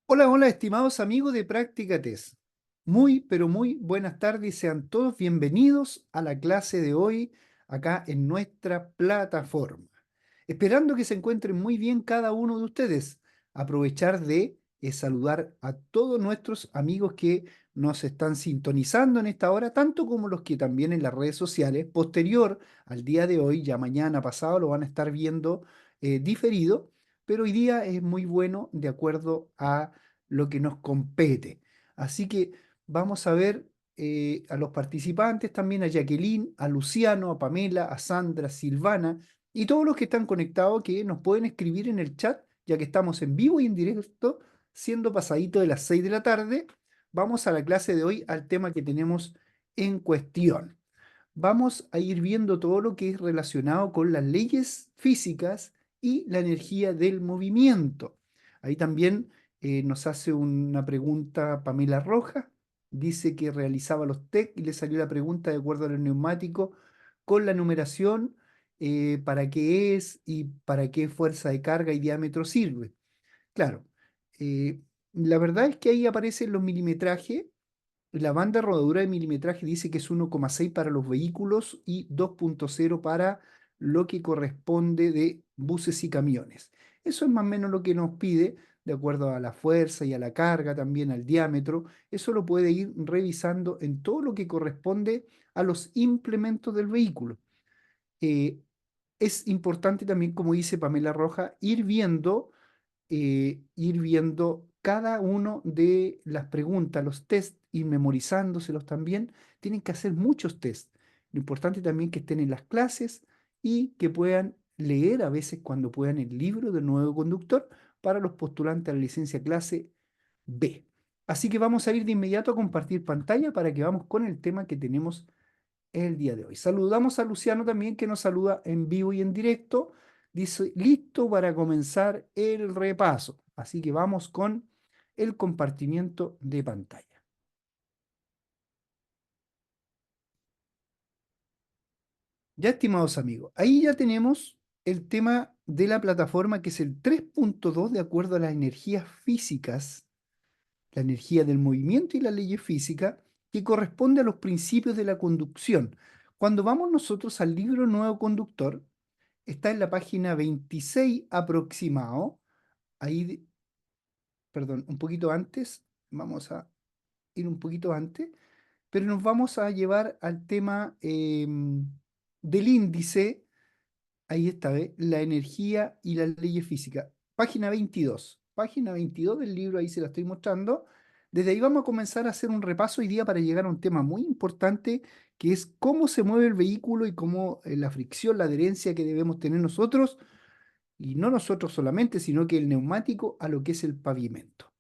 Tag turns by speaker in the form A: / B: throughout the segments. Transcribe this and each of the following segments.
A: Hola, hola, estimados amigos de Práctica Test. Muy, pero muy buenas tardes. Sean todos bienvenidos a la clase de hoy acá en nuestra plataforma. Esperando que se encuentren muy bien cada uno de ustedes. Aprovechar de saludar a todos nuestros amigos que nos están sintonizando en esta hora, tanto como los que también en las redes sociales, posterior al día de hoy, ya mañana pasado, lo van a estar viendo diferido, pero hoy día es muy bueno de acuerdo a lo que nos compete. Así que vamos a ver a los participantes, también a Jacqueline, a Luciano, a Pamela, a Sandra, Silvana y todos los que están conectados que nos pueden escribir en el chat, ya que estamos en vivo y en directo, siendo pasadito de las 6 de la tarde. Vamos a la clase de hoy, al tema que tenemos en cuestión. Vamos a ir viendo todo lo que es relacionado con las leyes físicas y la energía del movimiento. Ahí también nos hace una pregunta Pamela Rojas. Dice que realizaba los TEC y le salió la pregunta de acuerdo a los neumáticos con la numeración, para qué es y para qué fuerza de carga y diámetro sirve. Claro, eh, la verdad es que ahí aparecen los milimetrajes. La banda de rodadura de milimetraje dice que es 1,6 para los vehículos y 2,0 para lo que corresponde de buses y camiones. Eso es más o menos lo que nos pide, de acuerdo a la fuerza y a la carga, también al diámetro. Eso lo puede ir revisando en todo lo que corresponde a los implementos del vehículo. Eh, es importante también, como dice Pamela Roja, ir viendo cada uno de las preguntas, los test, y memorizándoselos también. Tienen que hacer muchos test. Lo importante también que estén en las clases y que puedan leer a veces cuando puedan el libro del nuevo conductor para los postulantes a la licencia clase B. Así que vamos a ir de inmediato a compartir pantalla para que vamos con el tema que tenemos el día de hoy. Saludamos a Luciano también, que nos saluda en vivo y en directo. Dice, listo para comenzar el repaso. Así que vamos con el compartimiento de pantalla. Ya, estimados amigos, ahí ya tenemos el tema de la plataforma, que es el 3,2 de acuerdo a las energías físicas, la energía del movimiento y la ley física, que corresponde a los principios de la conducción. Cuando vamos nosotros al libro Nuevo Conductor, está en la página 26 aproximado. Ahí, perdón, un poquito antes, vamos a ir un poquito antes, pero nos vamos a llevar al tema del índice. Ahí está, ¿ve? La energía y las leyes físicas. Página 22 del libro, ahí se la estoy mostrando. Desde ahí vamos a comenzar a hacer un repaso hoy día para llegar a un tema muy importante, que es cómo se mueve el vehículo y cómo la fricción, la adherencia que debemos tener nosotros, y no nosotros solamente, sino que el neumático a lo que es el pavimento.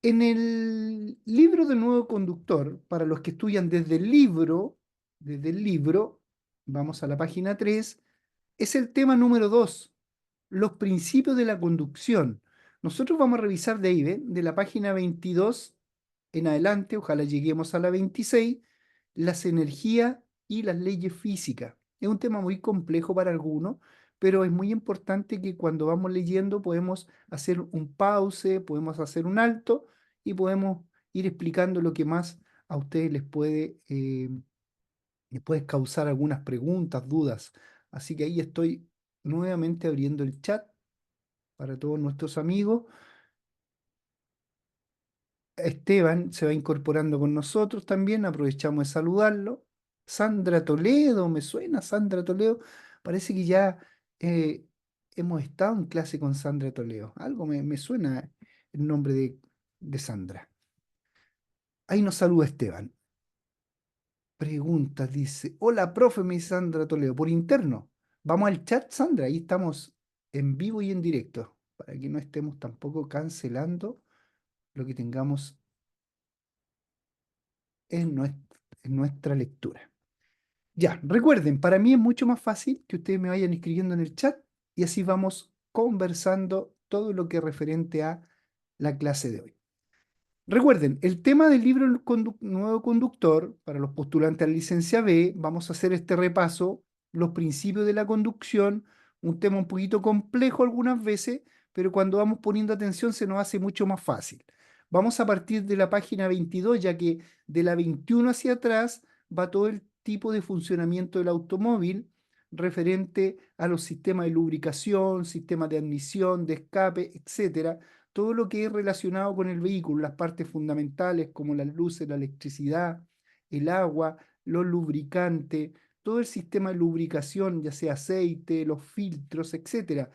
A: En el libro del nuevo conductor, para los que estudian desde el libro, vamos a la página 3, es el tema número 2, los principios de la conducción. Nosotros vamos a revisar de ahí, ¿ven? De la página 22 en adelante, ojalá lleguemos a la 26, las energías y las leyes físicas. Es un tema muy complejo para algunos, pero es muy importante que cuando vamos leyendo podemos hacer un pause, podemos hacer un alto y podemos ir explicando lo que más a ustedes les puede causar algunas preguntas, dudas. Así que ahí estoy nuevamente abriendo el chat para todos nuestros amigos. Esteban se va incorporando con nosotros también, aprovechamos de saludarlo. Sandra Toledo, me suena Sandra Toledo. Parece que ya eh, hemos estado en clase con Sandra Toledo. Algo me suena el nombre de Sandra. Ahí nos saluda Esteban. Preguntas, dice. Hola, profe, me dice Sandra Toledo, por interno. Vamos al chat, Sandra, ahí estamos en vivo y en directo, para que no estemos tampoco cancelando lo que tengamos en nuestra lectura. Ya, recuerden, para mí es mucho más fácil que ustedes me vayan escribiendo en el chat y así vamos conversando todo lo que es referente a la clase de hoy. Recuerden, el tema del libro El Nuevo Conductor, para los postulantes a la licencia B, vamos a hacer este repaso, los principios de la conducción, un tema un poquito complejo algunas veces, pero cuando vamos poniendo atención se nos hace mucho más fácil. Vamos a partir de la página 22, ya que de la 21 hacia atrás va todo el tipo de funcionamiento del automóvil referente a los sistemas de lubricación, sistemas de admisión, de escape, etcétera. Todo lo que es relacionado con el vehículo, las partes fundamentales como las luces, la electricidad, el agua, los lubricantes, todo el sistema de lubricación, ya sea aceite, los filtros, etcétera.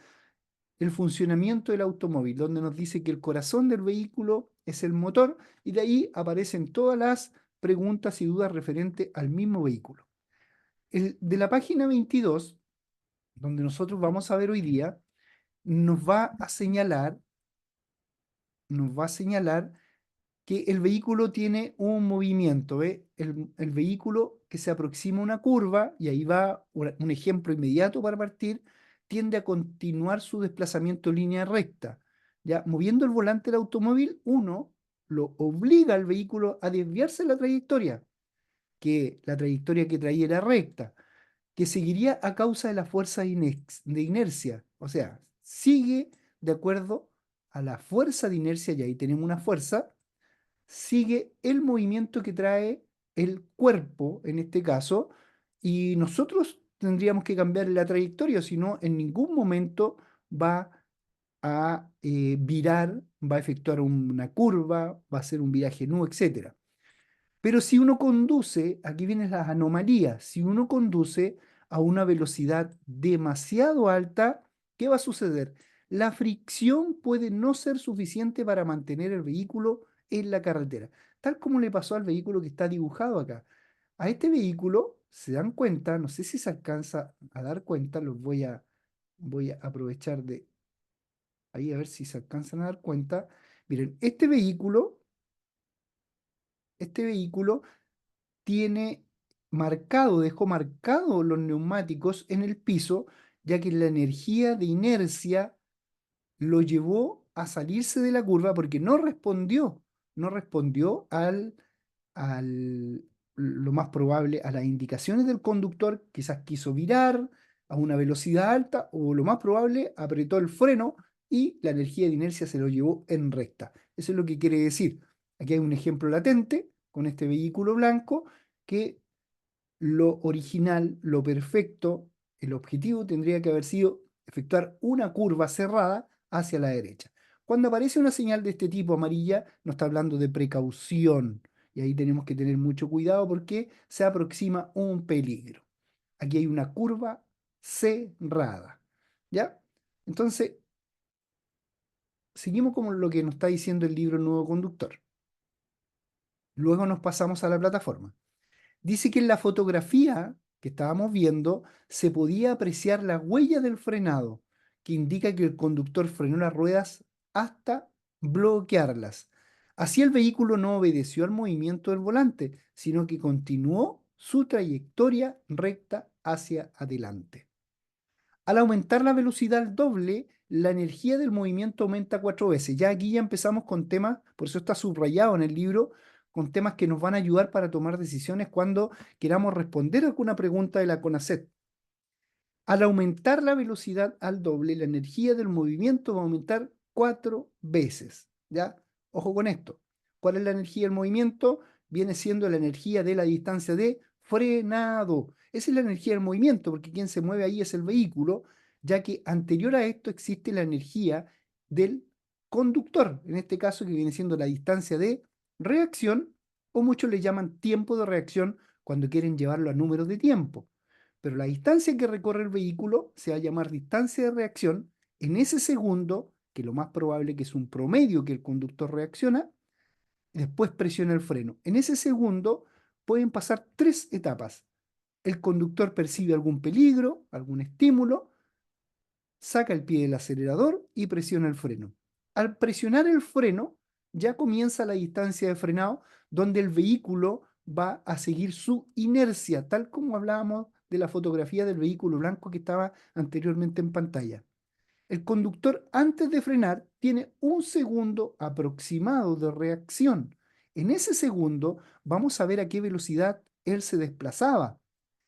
A: El funcionamiento del automóvil, donde nos dice que el corazón del vehículo es el motor, y de ahí aparecen todas las preguntas y dudas referentes al mismo vehículo. De la página 22, donde nosotros vamos a ver hoy día, nos va a señalar, nos va a señalar que el vehículo tiene un movimiento, ¿ve? El vehículo que se aproxima a una curva, y ahí va un ejemplo inmediato para partir, tiende a continuar su desplazamiento en línea recta. Ya, moviendo el volante del automóvil, uno lo obliga al vehículo a desviarse de la trayectoria, que la trayectoria que traía era recta, que seguiría a causa de la fuerza de inercia. O sea, sigue de acuerdo a la fuerza de inercia, y ahí tenemos una fuerza, sigue el movimiento que trae el cuerpo, en este caso, y nosotros tendríamos que cambiar la trayectoria, si no, en ningún momento va a virar, va a efectuar una curva, va a hacer un viraje nu, etcétera. Pero si uno conduce, aquí vienen las anomalías, si uno conduce a una velocidad demasiado alta, ¿qué va a suceder? La fricción puede no ser suficiente para mantener el vehículo en la carretera, tal como le pasó al vehículo que está dibujado acá. A este vehículo, se dan cuenta, no sé si se alcanza a dar cuenta, voy a aprovechar de ahí a ver si se alcanzan a dar cuenta. Miren, este vehículo tiene marcado, dejó marcado los neumáticos en el piso, ya que la energía de inercia lo llevó a salirse de la curva porque no respondió lo más probable, a las indicaciones del conductor, quizás quiso virar a una velocidad alta, o lo más probable, apretó el freno y la energía de inercia se lo llevó en recta. Eso es lo que quiere decir. Aquí hay un ejemplo latente con este vehículo blanco, que lo original, lo perfecto, el objetivo tendría que haber sido efectuar una curva cerrada hacia la derecha. Cuando aparece una señal de este tipo amarilla, nos está hablando de precaución. Y ahí tenemos que tener mucho cuidado porque se aproxima un peligro. Aquí hay una curva cerrada. ¿Ya? Entonces, seguimos con lo que nos está diciendo el libro Nuevo Conductor. Luego nos pasamos a la plataforma. Dice que en la fotografía que estábamos viendo se podía apreciar la huella del frenado, que indica que el conductor frenó las ruedas hasta bloquearlas. Así el vehículo no obedeció al movimiento del volante, sino que continuó su trayectoria recta hacia adelante. Al aumentar la velocidad al doble, la energía del movimiento aumenta 4 veces. Ya aquí ya empezamos con temas, por eso está subrayado en el libro, con temas que nos van a ayudar para tomar decisiones cuando queramos responder alguna pregunta de la CONACET. Al aumentar la velocidad al doble, la energía del movimiento va a aumentar 4 veces. ¿Ya? Ojo con esto. ¿Cuál es la energía del movimiento? Viene siendo la energía de la distancia de frenado. Esa es la energía del movimiento, porque quien se mueve ahí es el vehículo, ya que anterior a esto existe la energía del conductor, en este caso que viene siendo la distancia de reacción, o muchos le llaman tiempo de reacción cuando quieren llevarlo a números de tiempo. Pero la distancia que recorre el vehículo se va a llamar distancia de reacción en ese segundo, que lo más probable que es un promedio que el conductor reacciona, y después presiona el freno. En ese segundo pueden pasar 3 etapas. El conductor percibe algún peligro, algún estímulo, saca el pie del acelerador y presiona el freno. Al presionar el freno, ya comienza la distancia de frenado, donde el vehículo va a seguir su inercia, tal como hablábamos de la fotografía del vehículo blanco que estaba anteriormente en pantalla. El conductor, antes de frenar, tiene un segundo aproximado de reacción. En ese segundo vamos a ver a qué velocidad él se desplazaba.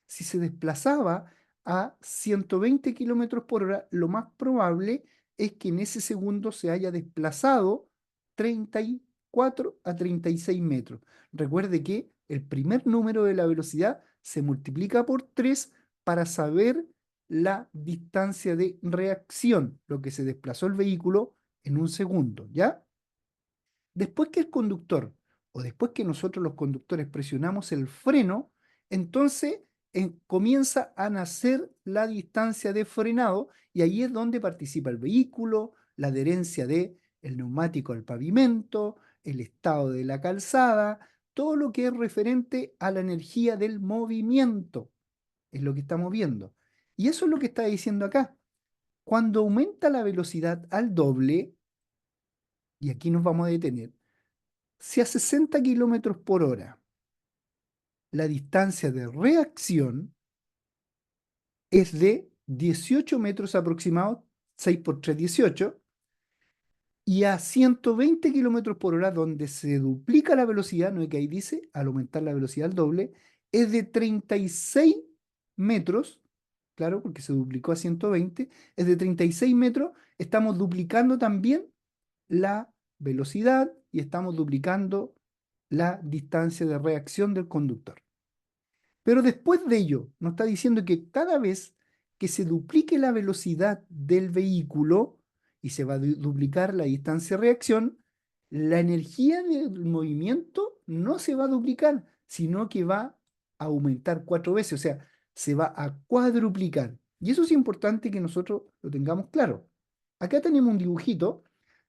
A: Si se desplazaba a 120 kilómetros por hora, lo más probable es que en ese segundo se haya desplazado 34 a 36 metros. Recuerde que el primer número de la velocidad se multiplica por 3 para saber la distancia de reacción, lo que se desplazó el vehículo en un segundo, ¿ya? Después que el conductor o después que nosotros los conductores presionamos el freno, entonces comienza a nacer la distancia de frenado y ahí es donde participa el vehículo, la adherencia de el neumático al pavimento, el estado de la calzada, todo lo que es referente a la energía del movimiento, es lo que estamos viendo. Y eso es lo que está diciendo acá. Cuando aumenta la velocidad al doble, y aquí nos vamos a detener, si a 60 kilómetros por hora la distancia de reacción es de 18 metros aproximados, 6 por 3, 18, y a 120 kilómetros por hora, donde se duplica la velocidad, no es que ahí dice, al aumentar la velocidad al doble, es de 36 metros, claro, porque se duplicó a 120, es de 36 metros, estamos duplicando también la velocidad y estamos duplicando la distancia de reacción del conductor. Pero después de ello, nos está diciendo que cada vez que se duplique la velocidad del vehículo y se va a duplicar la distancia de reacción, la energía del movimiento no se va a duplicar, sino que va a aumentar 4 veces, o sea, se va a cuadruplicar. Y eso es importante que nosotros lo tengamos claro. Acá tenemos un dibujito,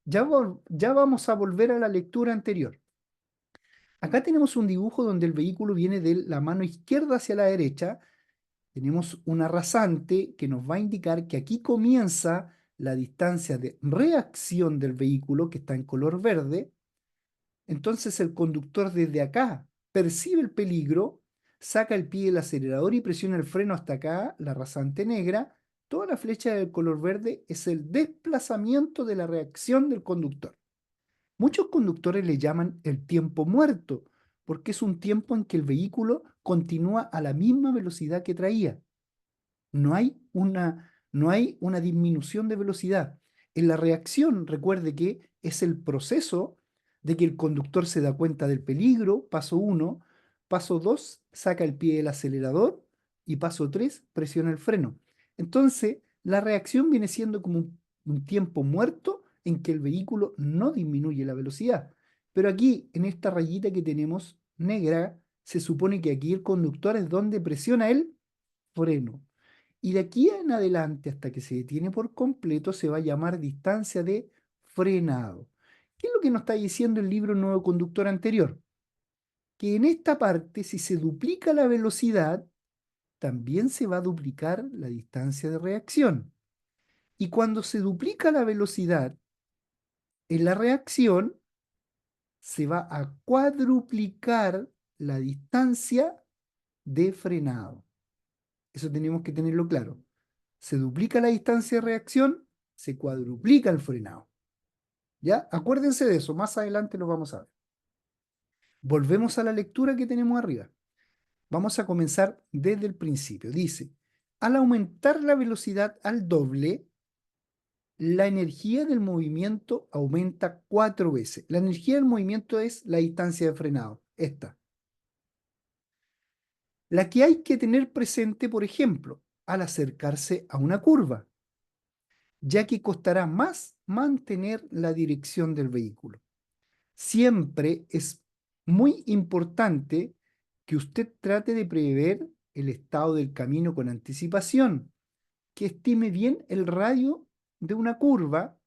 A: ya vamos a volver a la lectura anterior. Acá tenemos un dibujo donde el vehículo viene de la mano izquierda hacia la derecha. Tenemos una rasante que nos va a indicar que aquí comienza la distancia de reacción del vehículo, que está en color verde. Entonces el conductor desde acá percibe el peligro, saca el pie del acelerador y presiona el freno hasta acá, la rasante negra. Toda la flecha del color verde es el desplazamiento de la reacción del conductor. Muchos conductores le llaman el tiempo muerto, porque es un tiempo en que el vehículo continúa a la misma velocidad que traía. No hay una disminución de velocidad. En la reacción, recuerde que es el proceso de que el conductor se da cuenta del peligro, paso 1, paso 2, saca el pie del acelerador y paso 3, presiona el freno. Entonces, la reacción viene siendo como un tiempo muerto en que el vehículo no disminuye la velocidad. Pero aquí, en esta rayita que tenemos negra, se supone que aquí el conductor es donde presiona el freno. Y de aquí en adelante, hasta que se detiene por completo, se va a llamar distancia de frenado. ¿Qué es lo que nos está diciendo el libro Nuevo Conductor anterior? Que en esta parte, si se duplica la velocidad, también se va a duplicar la distancia de reacción. Y cuando se duplica la velocidad en la reacción, se va a cuadruplicar la distancia de frenado. Eso tenemos que tenerlo claro. Se duplica la distancia de reacción, se cuadruplica el frenado. ¿Ya? Acuérdense de eso, más adelante lo vamos a ver. Volvemos a la lectura que tenemos arriba. Vamos a comenzar desde el principio. Dice, al aumentar la velocidad al doble, la energía del movimiento aumenta 4 veces. La energía del movimiento es la distancia de frenado, esta. La que hay que tener presente, por ejemplo, al acercarse a una curva, ya que costará más mantener la dirección del vehículo. Siempre es muy importante que usted trate de prever el estado del camino con anticipación, que estime bien el radio de una curva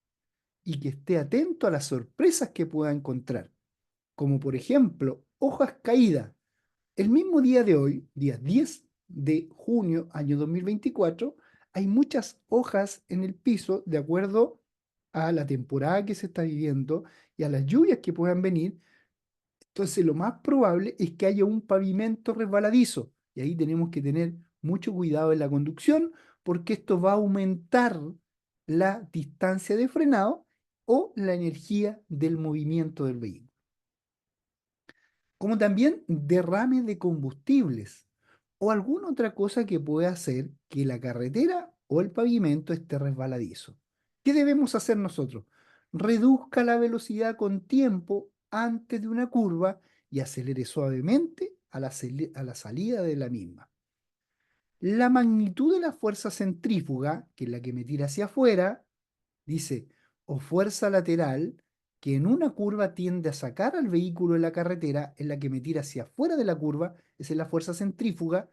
A: y que esté atento a las sorpresas que pueda encontrar, como por ejemplo hojas caídas. El mismo día de hoy, día 10 de junio, año 2024, hay muchas hojas en el piso de acuerdo a la temporada que se está viviendo y a las lluvias que puedan venir. Entonces, lo más probable es que haya un pavimento resbaladizo y ahí tenemos que tener mucho cuidado en la conducción porque esto va a aumentar la distancia de frenado o la energía del movimiento del vehículo. Como también derrame de combustibles. o alguna otra cosa que pueda hacer que la carretera o el pavimento esté resbaladizo. ¿Qué debemos hacer nosotros? Reduzca la velocidad con tiempo antes de una curva y acelere suavemente a la salida de la misma. La magnitud de la fuerza centrífuga, que es la que me tira hacia afuera, dice, o fuerza lateral, que en una curva tiende a sacar al vehículo de la carretera, es la que me tira hacia afuera de la curva, esa es la fuerza centrífuga.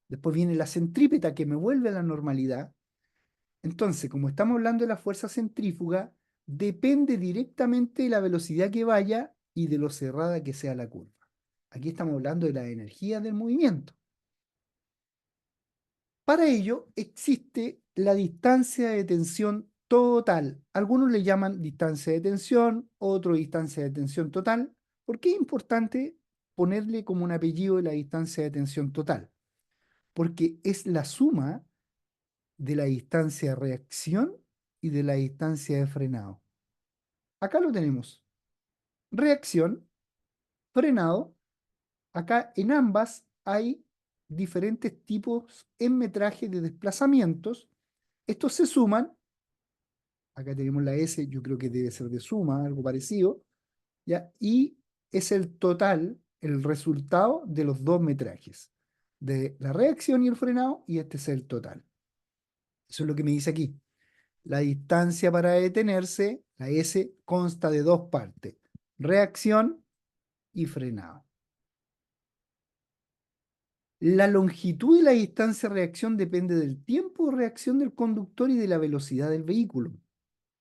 A: Después viene la centrípeta que me vuelve a la normalidad. Entonces, como estamos hablando de la fuerza centrífuga, depende directamente de la velocidad que vaya y de lo cerrada que sea la curva. Aquí estamos hablando de la energía del movimiento. Para ello existe la distancia de tensión total. Algunos le llaman distancia de tensión, otro distancia de tensión total. ¿Por qué es importante ponerle como un apellido la distancia de tensión total? Porque es la suma de la distancia de reacción y de la distancia de frenado. Acá lo tenemos. Reacción, frenado. Acá en ambas hay diferentes tipos en metraje de desplazamientos. Estos se suman. Acá tenemos la S, yo creo que debe ser de suma, algo parecido, ¿ya? Y es el total, el resultado de los dos metrajes, de la reacción y el frenado, y este es el total. Eso es lo que me dice aquí. La distancia para detenerse, la S, consta de dos partes, reacción y frenado. La longitud y la distancia de reacción depende del tiempo de reacción del conductor y de la velocidad del vehículo.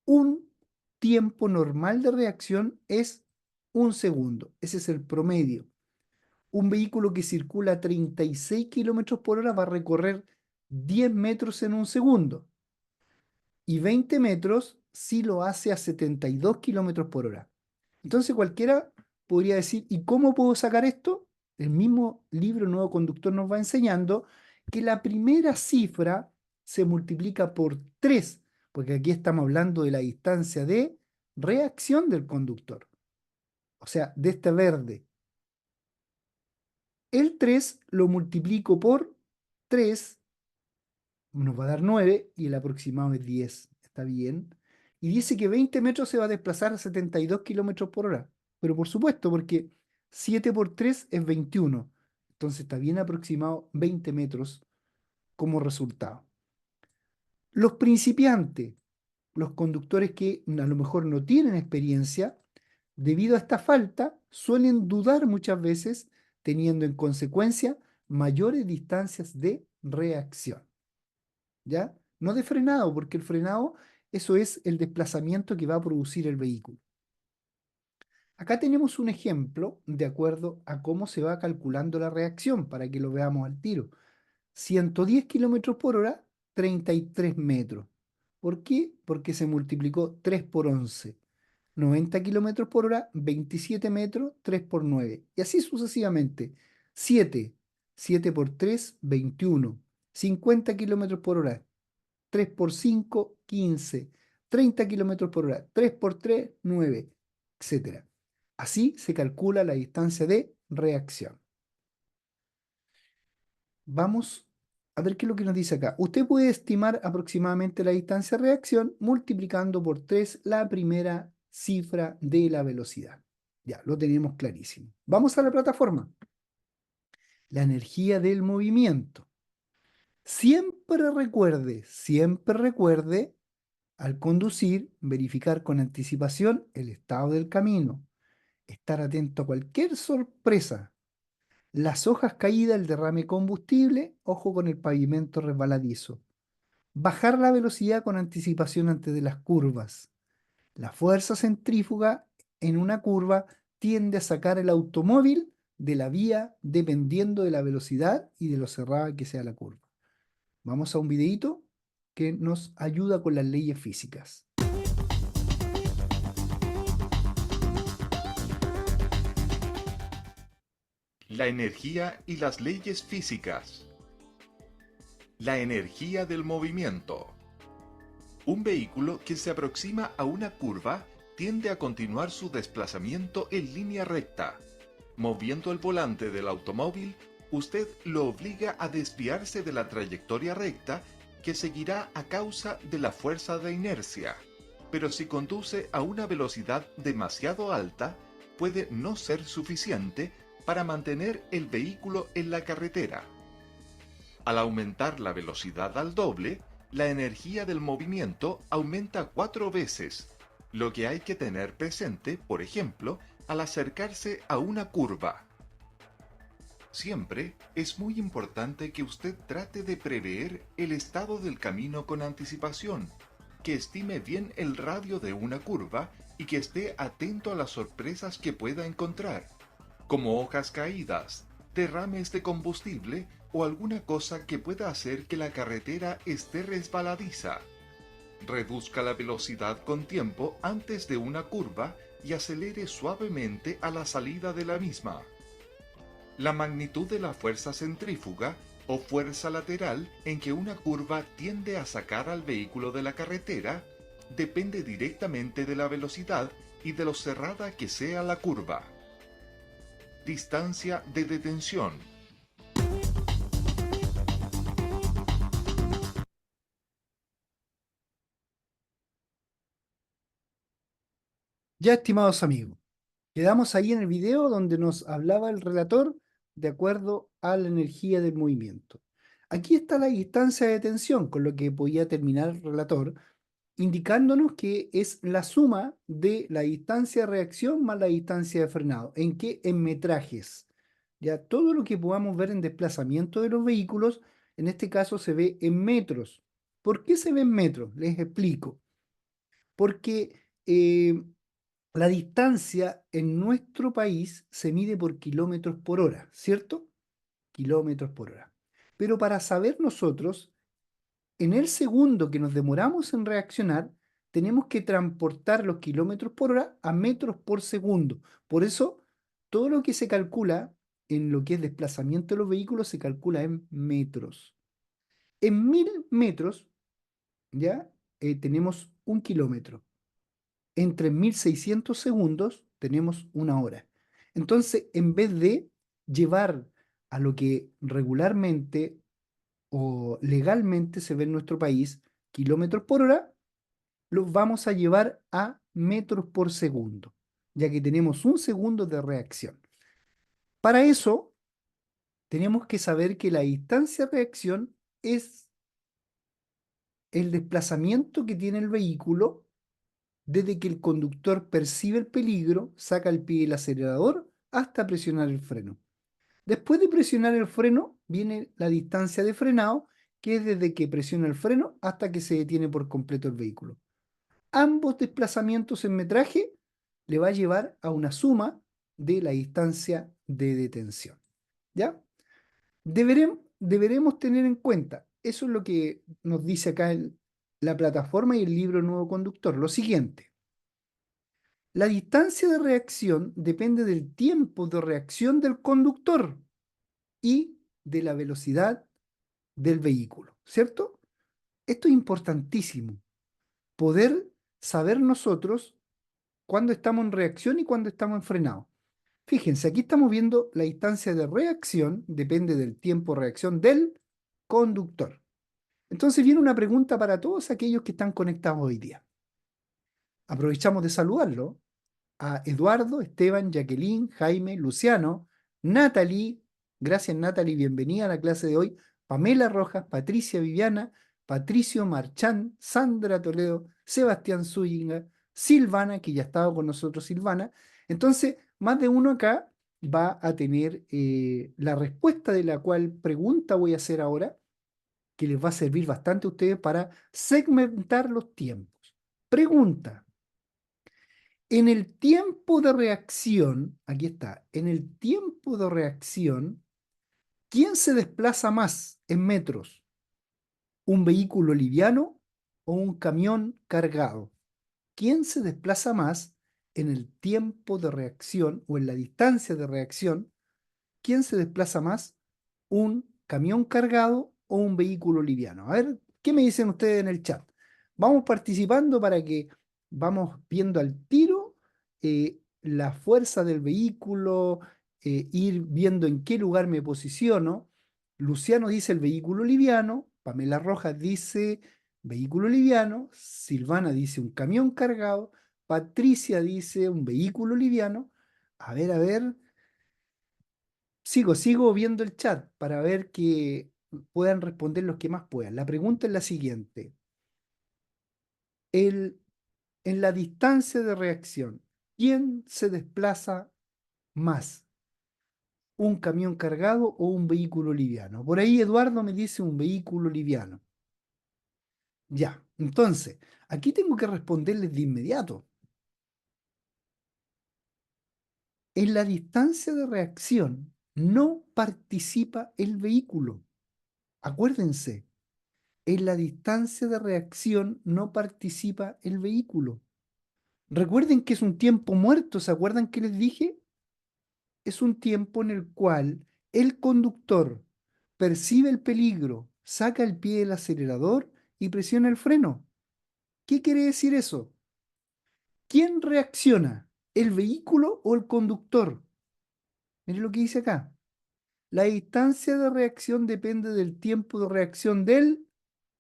A: Un tiempo normal de reacción es 1 segundo. Ese es el promedio. Un vehículo que circula a 36 kilómetros por hora va a recorrer 10 metros en 1 segundo. Y 20 metros si lo hace a 72 kilómetros por hora. Entonces cualquiera podría decir, ¿y cómo puedo sacar esto? El mismo libro Nuevo Conductor nos va enseñando que la primera cifra se multiplica por 3, porque aquí estamos hablando de la distancia de reacción del conductor, o sea, de este verde. El 3 lo multiplico por 3, nos va a dar 9 y el aproximado es 10. ¿Está bien? Y dice que 20 metros se va a desplazar a 72 kilómetros por hora. Pero por supuesto, porque 7 por 3 es 21. Entonces está bien aproximado 20 metros como resultado. Los principiantes, los conductores que a lo mejor no tienen experiencia, debido a esta falta, suelen dudar muchas veces, teniendo en consecuencia mayores distancias de reacción. ¿Ya? No de frenado, porque el frenado, eso es el desplazamiento que va a producir el vehículo. Acá tenemos un ejemplo de acuerdo a cómo se va calculando la reacción, para que lo veamos al tiro. 110 kilómetros por hora, 33 metros. ¿Por qué? Porque se multiplicó 3 por 11. 90 kilómetros por hora, 27 metros, 3 por 9. Y así sucesivamente. 7. 7 por 3, 21. 50 kilómetros por hora, 3 por 5, 15, 30 kilómetros por hora, 3 por 3, 9, etc. Así se calcula la distancia de reacción. Vamos a ver qué es lo que nos dice acá. Usted puede estimar aproximadamente la distancia de reacción multiplicando por 3 la primera cifra de la velocidad. Ya, lo tenemos clarísimo. Vamos a la plataforma. La energía del movimiento. Siempre recuerde al conducir, verificar con anticipación el estado del camino, estar atento a cualquier sorpresa, las hojas caídas, el derrame de combustible, ojo con el pavimento resbaladizo, bajar la velocidad con anticipación antes de las curvas. La fuerza centrífuga en una curva tiende a sacar el automóvil de la vía dependiendo de la velocidad y de lo cerrada que sea la curva. Vamos a un videíto que nos ayuda con las leyes físicas.
B: La energía y las leyes físicas. La energía del movimiento. Un vehículo que se aproxima a una curva tiende a continuar su desplazamiento en línea recta, moviendo el volante del automóvil usted lo obliga a desviarse de la trayectoria recta que seguirá a causa de la fuerza de inercia. Pero si conduce a una velocidad demasiado alta, puede no ser suficiente para mantener el vehículo en la carretera. Al aumentar la velocidad al doble, la energía del movimiento aumenta 4 veces, lo que hay que tener presente, por ejemplo, al acercarse a una curva. Siempre es muy importante que usted trate de prever el estado del camino con anticipación, que estime bien el radio de una curva y que esté atento a las sorpresas que pueda encontrar, como hojas caídas, derrames de combustible o alguna cosa que pueda hacer que la carretera esté resbaladiza. Reduzca la velocidad con tiempo antes de una curva y acelere suavemente a la salida de la misma. La magnitud de la fuerza centrífuga o fuerza lateral en que una curva tiende a sacar al vehículo de la carretera depende directamente de la velocidad y de lo cerrada que sea la curva. Distancia de detención.
A: Ya, estimados amigos, quedamos ahí en el video donde nos hablaba el relator de acuerdo a la energía del movimiento. Aquí está la distancia de tensión, con lo que podía terminar el relator, indicándonos que es la suma de la distancia de reacción más la distancia de frenado. ¿En qué? En metrajes. Ya todo lo que podamos ver en desplazamiento de los vehículos, en este caso se ve en metros. ¿Por qué se ve en metros? Les explico. Porque la distancia en nuestro país se mide por kilómetros por hora, ¿cierto? Kilómetros por hora. Pero para saber nosotros, en el segundo que nos demoramos en reaccionar, tenemos que transportar los kilómetros por hora a metros por segundo. Por eso, todo lo que se calcula en lo que es desplazamiento de los vehículos se calcula en metros. En 1000 metros, ¿ya? Tenemos un kilómetro. En 3600 segundos tenemos una hora. Entonces, en vez de llevar a lo que regularmente o legalmente se ve en nuestro país, kilómetros por hora, los vamos a llevar a metros por segundo, ya que tenemos un segundo de reacción. Para eso, tenemos que saber que la distancia de reacción es el desplazamiento que tiene el vehículo desde que el conductor percibe el peligro, saca el pie del acelerador hasta presionar el freno. Después de presionar el freno, viene la distancia de frenado, que es desde que presiona el freno hasta que se detiene por completo el vehículo. Ambos desplazamientos en metraje le va a llevar a una suma de la distancia de detención. ¿Ya? Deberemos tener en cuenta, eso es lo que nos dice acá la plataforma y el libro Nuevo Conductor, lo siguiente. La distancia de reacción depende del tiempo de reacción del conductor y de la velocidad del vehículo, ¿cierto? Esto es importantísimo, poder saber nosotros cuándo estamos en reacción y cuándo estamos en frenado. Fíjense, aquí estamos viendo la distancia de reacción, depende del tiempo de reacción del conductor. Entonces viene una pregunta para todos aquellos que están conectados hoy día. Aprovechamos de saludarlo a Eduardo, Esteban, Jacqueline, Jaime, Luciano, Natalie, gracias Natalie, bienvenida a la clase de hoy, Pamela Rojas, Patricia Viviana, Patricio Marchán, Sandra Toledo, Sebastián Zúñiga, Silvana, que ya estaba con nosotros, Silvana. Entonces, más de uno acá va a tener la respuesta de la cual pregunta voy a hacer ahora, que les va a servir bastante a ustedes para segmentar los tiempos. Pregunta. En el tiempo de reacción, aquí está, en el tiempo de reacción, ¿quién se desplaza más en metros? ¿Un vehículo liviano o un camión cargado? ¿Quién se desplaza más en el tiempo de reacción o en la distancia de reacción? ¿Quién se desplaza más? ¿Un camión cargado o un vehículo liviano? A ver, ¿qué me dicen ustedes en el chat? Vamos participando para que vamos viendo al tiro la fuerza del vehículo, ir viendo en qué lugar me posiciono. Luciano dice el vehículo liviano, Pamela Rojas dice vehículo liviano, Silvana dice un camión cargado, Patricia dice un vehículo liviano. A ver, sigo viendo el chat para ver que puedan responder los que más puedan. La pregunta es la siguiente. El, en la distancia de reacción, ¿quién se desplaza más? ¿Un camión cargado o un vehículo liviano? Por ahí Eduardo me dice un vehículo liviano. Ya, entonces, aquí tengo que responderles de inmediato. En la distancia de reacción no participa el vehículo. Acuérdense, en la distancia de reacción no participa el vehículo. Recuerden que es un tiempo muerto, ¿se acuerdan que les dije? Es un tiempo en el cual el conductor percibe el peligro, saca el pie del acelerador y presiona el freno. ¿Qué quiere decir eso? ¿Quién reacciona? ¿El vehículo o el conductor? Miren lo que dice acá. La distancia de reacción depende del tiempo de reacción del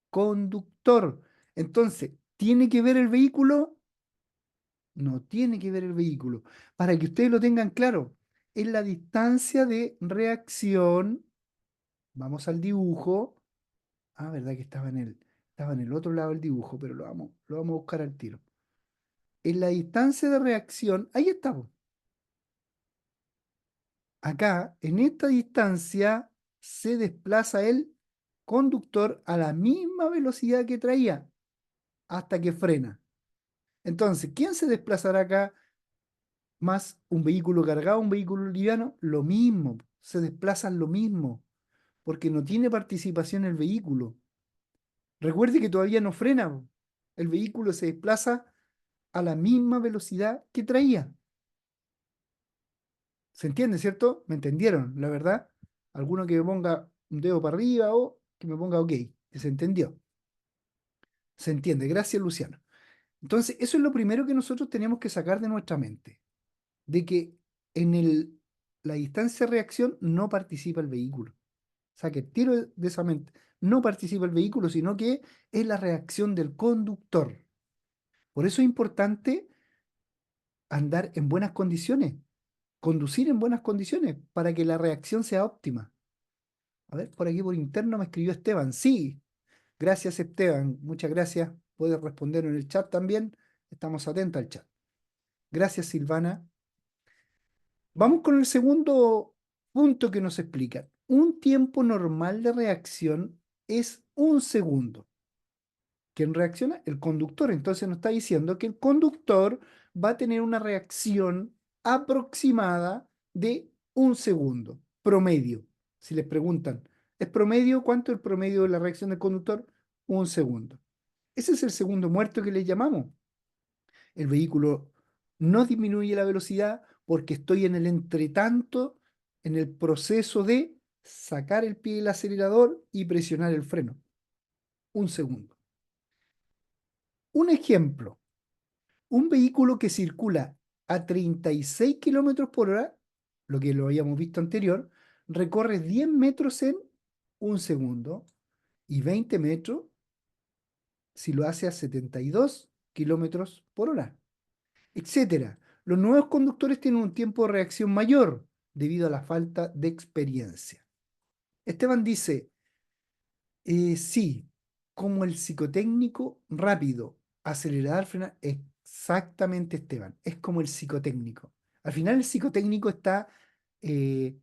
A: conductor. Entonces, ¿tiene que ver el vehículo? No tiene que ver el vehículo. Para que ustedes lo tengan claro, en la distancia de reacción, vamos al dibujo. Ah, verdad que estaba en el otro lado del dibujo, pero lo vamos a buscar al tiro. En la distancia de reacción, ahí estamos. Acá, en esta distancia, se desplaza el conductor a la misma velocidad que traía hasta que frena. Entonces, ¿quién se desplazará acá más un vehículo cargado, un vehículo liviano? Lo mismo, se desplazan lo mismo, porque no tiene participación el vehículo. Recuerde que todavía no frena. El vehículo se desplaza a la misma velocidad que traía. ¿Se entiende, cierto? ¿Me entendieron, la verdad? Alguno que me ponga un dedo para arriba o que me ponga OK, que se entendió. Se entiende. Gracias, Luciano. Entonces, eso es lo primero que nosotros tenemos que sacar de nuestra mente, de que en la distancia de reacción no participa el vehículo. O sea, que tiro de esa mente. No participa el vehículo, sino que es la reacción del conductor. Por eso es importante andar en buenas condiciones, conducir en buenas condiciones para que la reacción sea óptima. A ver, por aquí por interno me escribió Esteban. Sí, gracias Esteban, muchas gracias. Puedes responder en el chat también. Estamos atentos al chat. Gracias Silvana. Vamos con el segundo punto que nos explica. Un tiempo normal de reacción es un segundo. ¿Quién reacciona? El conductor. Entonces nos está diciendo que el conductor va a tener una reacción aproximada de un segundo, promedio. Si les preguntan, ¿es promedio? ¿Cuánto es el promedio de la reacción del conductor? Un segundo. Ese es el segundo muerto que le llamamos. El vehículo no disminuye la velocidad porque estoy en el entretanto, en el proceso de sacar el pie del acelerador y presionar el freno. Un segundo. Un ejemplo. Un vehículo que circula a 36 kilómetros por hora, lo que lo habíamos visto anterior, recorre 10 metros en un segundo y 20 metros si lo hace a 72 kilómetros por hora, etcétera. Los nuevos conductores tienen un tiempo de reacción mayor debido a la falta de experiencia. Esteban dice, sí, como el psicotécnico rápido, acelerar, frenar, exactamente Esteban, es como el psicotécnico. Al final el psicotécnico está eh,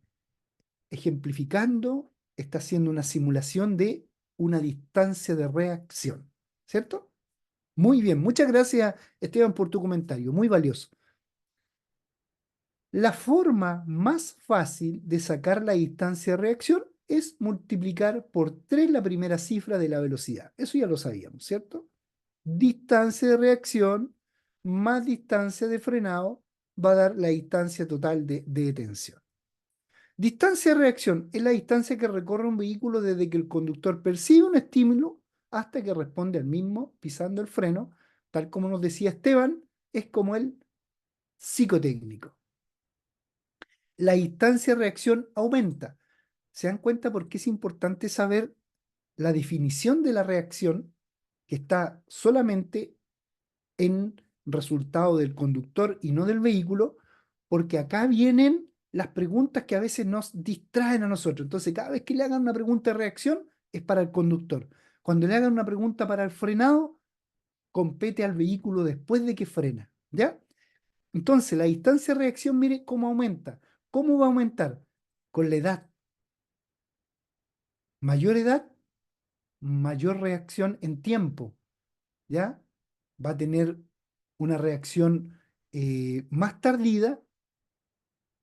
A: ejemplificando, está haciendo una simulación de una distancia de reacción, ¿cierto? Muy bien, muchas gracias Esteban por tu comentario, muy valioso. La forma más fácil de sacar la distancia de reacción es multiplicar por 3 la primera cifra de la velocidad. Eso ya lo sabíamos, ¿cierto? Distancia de reacción más distancia de frenado va a dar la distancia total de detención. Distancia de reacción es la distancia que recorre un vehículo desde que el conductor percibe un estímulo hasta que responde al mismo pisando el freno, tal como nos decía Esteban, es como el psicotécnico. la distancia de reacción aumenta. ¿Se dan cuenta por qué es importante saber la definición de la reacción que está solamente en resultado del conductor y no del vehículo? Porque acá vienen las preguntas que a veces nos distraen a nosotros. Entonces, cada vez que le hagan una pregunta de reacción, es para el conductor. Cuando le hagan una pregunta para el frenado, compete al vehículo después de que frena. ¿Ya? Entonces, la distancia de reacción, mire cómo aumenta. ¿Cómo va a aumentar? Con la edad. Mayor edad, mayor reacción en tiempo. ¿Ya? Va a tener una reacción más tardía,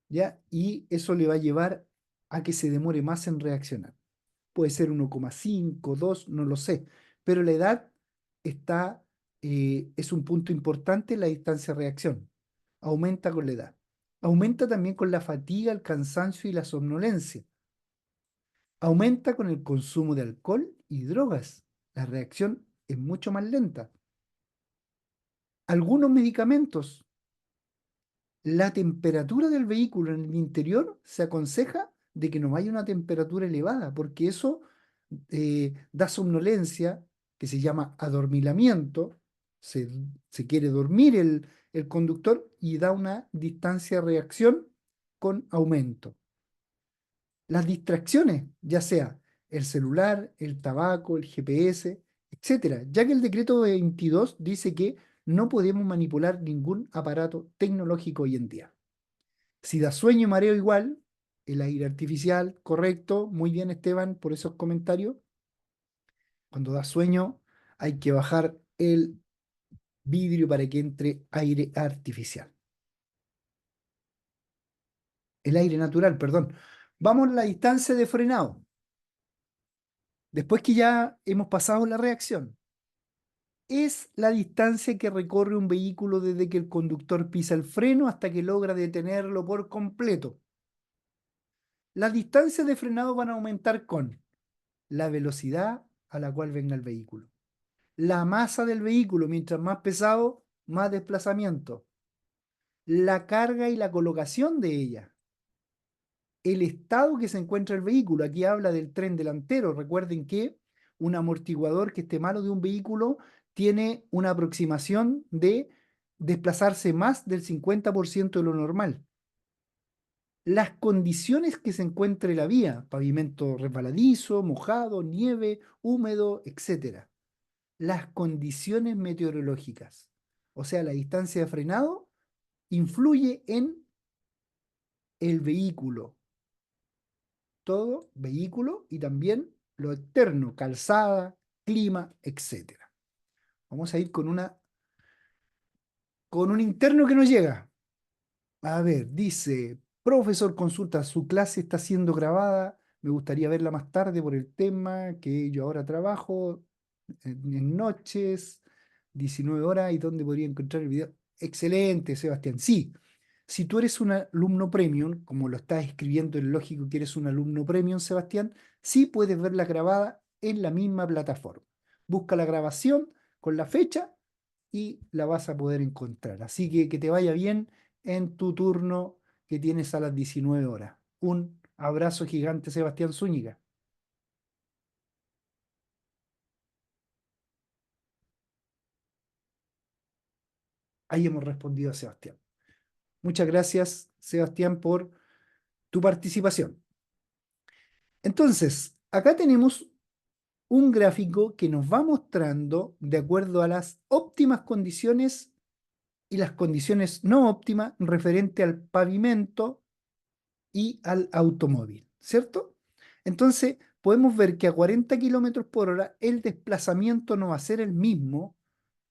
A: ¿ya? Y eso le va a llevar a que se demore más en reaccionar. Puede ser 1,5, 2, no lo sé, pero la edad está, es un punto importante en la distancia de reacción. Aumenta con la edad. Aumenta también con la fatiga, el cansancio y la somnolencia. Aumenta con el consumo de alcohol y drogas. La reacción es mucho más lenta. Algunos medicamentos, la temperatura del vehículo en el interior se aconseja de que no haya una temperatura elevada, porque eso da somnolencia, que se llama adormilamiento, se, se quiere dormir el conductor y da una distancia de reacción con aumento. Las distracciones, ya sea el celular, el tabaco, el GPS, etcétera, ya que el decreto 22 dice que no podemos manipular ningún aparato tecnológico hoy en día. Si da sueño y mareo igual, el aire artificial, correcto, muy bien Esteban por esos comentarios. Cuando da sueño hay que bajar el vidrio para que entre aire artificial. El aire natural, perdón. Vamos a la distancia de frenado. Después que ya hemos pasado la reacción, es la distancia que recorre un vehículo desde que el conductor pisa el freno hasta que logra detenerlo por completo. Las distancias de frenado van a aumentar con la velocidad a la cual venga el vehículo, la masa del vehículo, mientras más pesado, más desplazamiento, la carga y la colocación de ella, el estado que se encuentra el vehículo. Aquí habla del tren delantero. Recuerden que un amortiguador que esté malo de un vehículo tiene una aproximación de desplazarse más del 50% de lo normal. Las condiciones que se encuentre la vía, pavimento resbaladizo, mojado, nieve, húmedo, etcétera. Las condiciones meteorológicas, o sea, la distancia de frenado, influye en el vehículo, todo vehículo y también lo externo, calzada, clima, etcétera. Vamos a ir con un interno que nos llega. A ver, dice, profesor, consulta, su clase está siendo grabada, me gustaría verla más tarde por el tema que yo ahora trabajo en noches, 19 horas, y dónde podría encontrar el video. Excelente, Sebastián. Sí, si tú eres un alumno premium, como lo estás escribiendo, es lógico que eres un alumno premium, Sebastián, sí puedes verla grabada en la misma plataforma. Busca la grabación con la fecha y la vas a poder encontrar. Así que te vaya bien en tu turno que tienes a las 19 horas. Un abrazo gigante, Sebastián Zúñiga. Ahí hemos respondido a Sebastián. Muchas gracias, Sebastián, por tu participación. Entonces, acá tenemos un gráfico que nos va mostrando, de acuerdo a las óptimas condiciones y las condiciones no óptimas, referente al pavimento y al automóvil, ¿cierto? Entonces, podemos ver que a 40 kilómetros por hora el desplazamiento no va a ser el mismo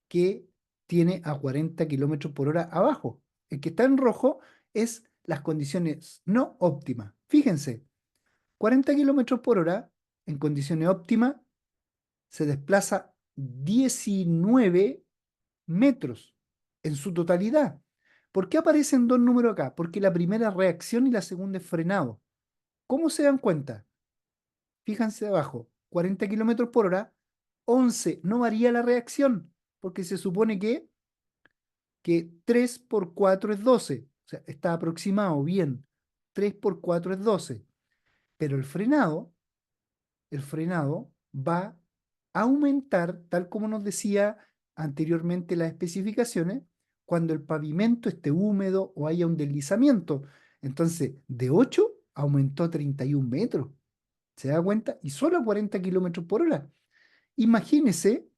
A: que tiene a 40 kilómetros por hora abajo. El que está en rojo es las condiciones no óptimas. Fíjense, 40 kilómetros por hora en condiciones óptimas se desplaza 19 metros en su totalidad. ¿Por qué aparecen dos números acá? Porque la primera es reacción y la segunda es frenado. ¿Cómo se dan cuenta? Fíjense abajo, 40 kilómetros por hora, 11, no varía la reacción, porque se supone que 3 por 4 es 12, o sea, está aproximado bien. 3 por 4 es 12. Pero el frenado va a aumentar, tal como nos decía anteriormente las especificaciones, cuando el pavimento esté húmedo o haya un deslizamiento. Entonces, de 8 aumentó a 31 metros. ¿Se da cuenta? Y solo a 40 kilómetros por hora. Imagínese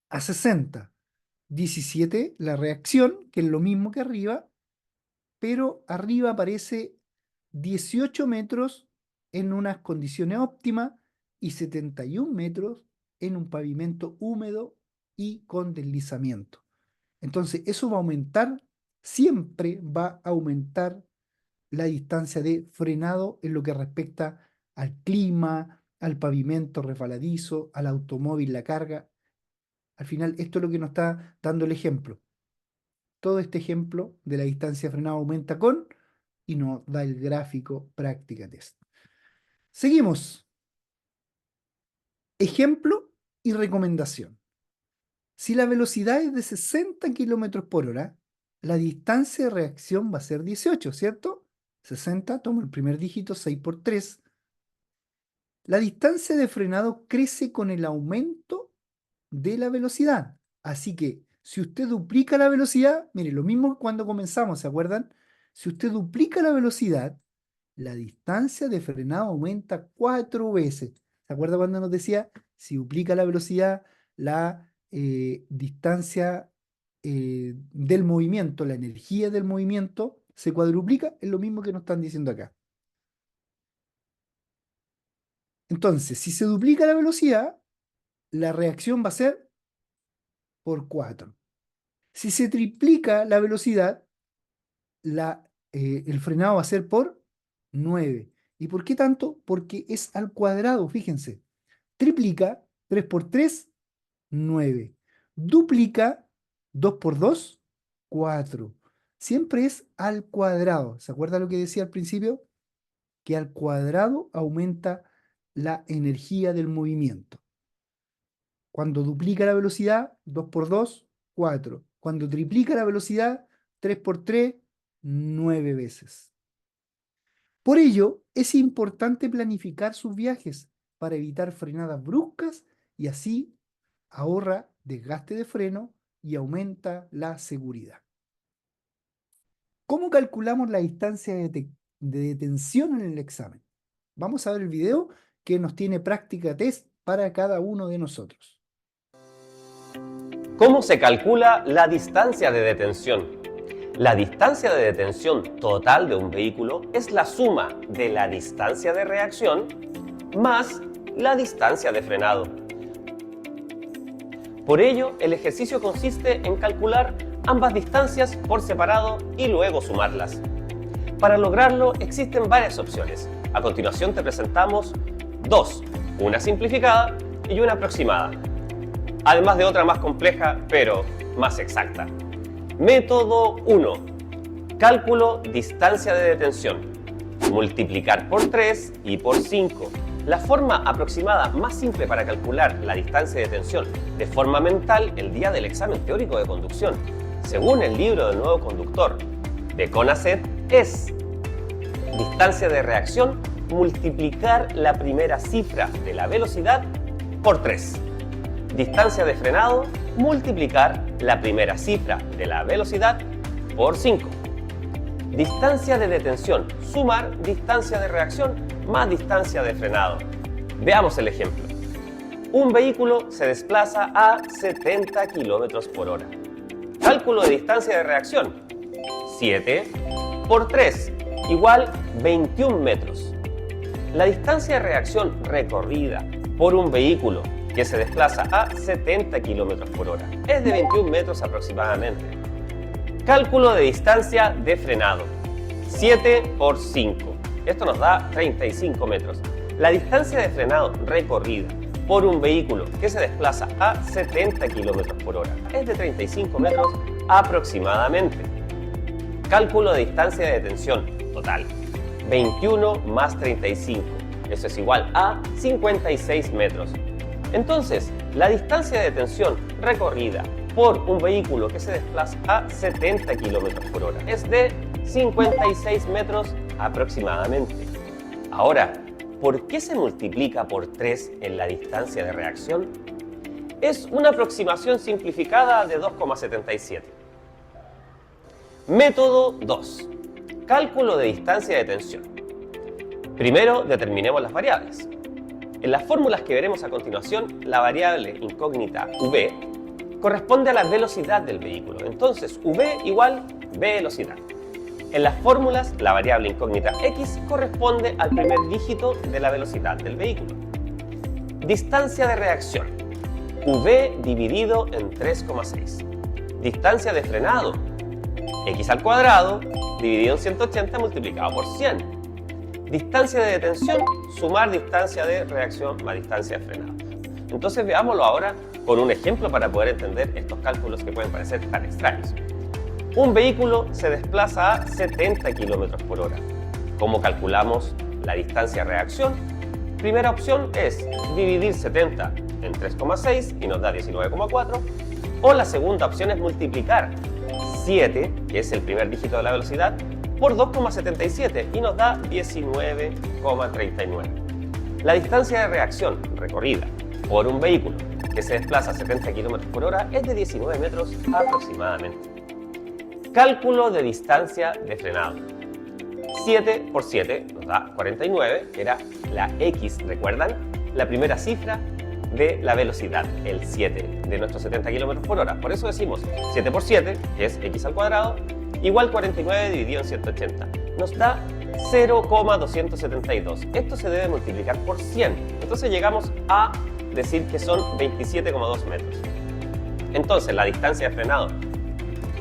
A: a 60. 17 la reacción, que es lo mismo que arriba, pero arriba aparece 18 metros en unas condiciones óptimas y 71 metros en un pavimento húmedo y con deslizamiento. Entonces, eso va a aumentar, siempre va a aumentar la distancia de frenado en lo que respecta al clima, al pavimento resbaladizo, al automóvil, la carga. Al final, esto es lo que nos está dando el ejemplo. Todo este ejemplo de la distancia de frenado aumenta con y nos da el gráfico práctica test. Seguimos. Ejemplo y recomendación. Si la velocidad es de 60 kilómetros por hora, la distancia de reacción va a ser 18, ¿cierto? 60, tomo el primer dígito, 6 por 3. La distancia de frenado crece con el aumento de la velocidad. Así que si usted duplica la velocidad, mire, lo mismo que cuando comenzamos, ¿se acuerdan? Si usted duplica la velocidad, la distancia de frenado aumenta 4 veces. ¿Se acuerda cuando nos decía, si duplica la velocidad, la distancia del movimiento, la energía del movimiento se cuadruplica? Es lo mismo que nos están diciendo acá. Entonces, si se duplica la velocidad, la reacción va a ser por 4. Si se triplica la velocidad, el frenado va a ser por 9. ¿Y por qué tanto? Porque es al cuadrado, fíjense. Triplica, 3 por 3, 9. Duplica, 2 por 2, 4. Siempre es al cuadrado. ¿Se acuerda lo que decía al principio? Que al cuadrado aumenta la energía del movimiento. Cuando duplica la velocidad, 2 por 2, 4. Cuando triplica la velocidad, 3 por 3, 9 veces. Por ello, es importante planificar sus viajes para evitar frenadas bruscas y así ahorra desgaste de freno y aumenta la seguridad. ¿Cómo calculamos la distancia de detención en el examen? Vamos a ver el video que nos tiene práctica test para cada uno de nosotros.
C: ¿Cómo se calcula la distancia de detención? La distancia de detención total de un vehículo es la suma de la distancia de reacción más la distancia de frenado. Por ello, el ejercicio consiste en calcular ambas distancias por separado y luego sumarlas. Para lograrlo existen varias opciones. A continuación te presentamos dos, una simplificada y una aproximada, además de otra más compleja pero más exacta. Método 1. Cálculo distancia de detención. Multiplicar por 3 y por 5. La forma aproximada más simple para calcular la distancia de detención de forma mental el día del examen teórico de conducción, según el libro del nuevo conductor de CONACET, es distancia de reacción multiplicar la primera cifra de la velocidad por 3. Distancia de frenado multiplicar la primera cifra de la velocidad por 5. Distancia de detención sumar distancia de reacción más distancia de frenado. Veamos el ejemplo. Un vehículo se desplaza a 70 km por hora. Cálculo de distancia de reacción. 7 por 3 igual 21 metros. La distancia de reacción recorrida por un vehículo que se desplaza a 70 km por hora es de 21 metros aproximadamente. Cálculo de distancia de frenado. 7 por 5. Esto nos da 35 metros. La distancia de frenado recorrida por un vehículo que se desplaza a 70 km por hora es de 35 metros aproximadamente. Cálculo de distancia de detención total. 21 más 35. Eso es igual a 56 metros. Entonces, la distancia de detención recorrida por un vehículo que se desplaza a 70 km por hora es de 56 metros aproximadamente. Ahora, ¿por qué se multiplica por 3 en la distancia de reacción? Es una aproximación simplificada de 2,77. Método 2. Cálculo de distancia de tensión. Primero determinemos las variables. En las fórmulas que veremos a continuación, la variable incógnita v corresponde a la velocidad del vehículo. Entonces, v igual velocidad. En las fórmulas, la variable incógnita x corresponde al primer dígito de la velocidad del vehículo. Distancia de reacción. v dividido en 3,6. Distancia de frenado. X al cuadrado dividido en 180 multiplicado por 100. Distancia de detención, sumar distancia de reacción más distancia de frenado. Entonces veámoslo ahora con un ejemplo para poder entender estos cálculos que pueden parecer tan extraños. Un vehículo se desplaza a 70 km por hora. ¿Cómo calculamos la distancia de reacción? Primera opción es dividir 70 en 3,6 y nos da 19,4. O la segunda opción es multiplicar 7, que es el primer dígito de la velocidad, por 2,77 y nos da 19,39. La distancia de reacción recorrida por un vehículo que se desplaza a 70 km por hora es de 19 metros aproximadamente. Cálculo de distancia de frenado. 7 por 7 nos da 49, que era la X, ¿recuerdan? La primera cifra de la velocidad, el 7 de nuestros 70 km por hora. Por eso decimos 7 por 7, que es X al cuadrado, igual 49 dividido en 180. Nos da 0,272. Esto se debe multiplicar por 100. Entonces llegamos a decir que son 27,2 metros. Entonces la distancia de frenado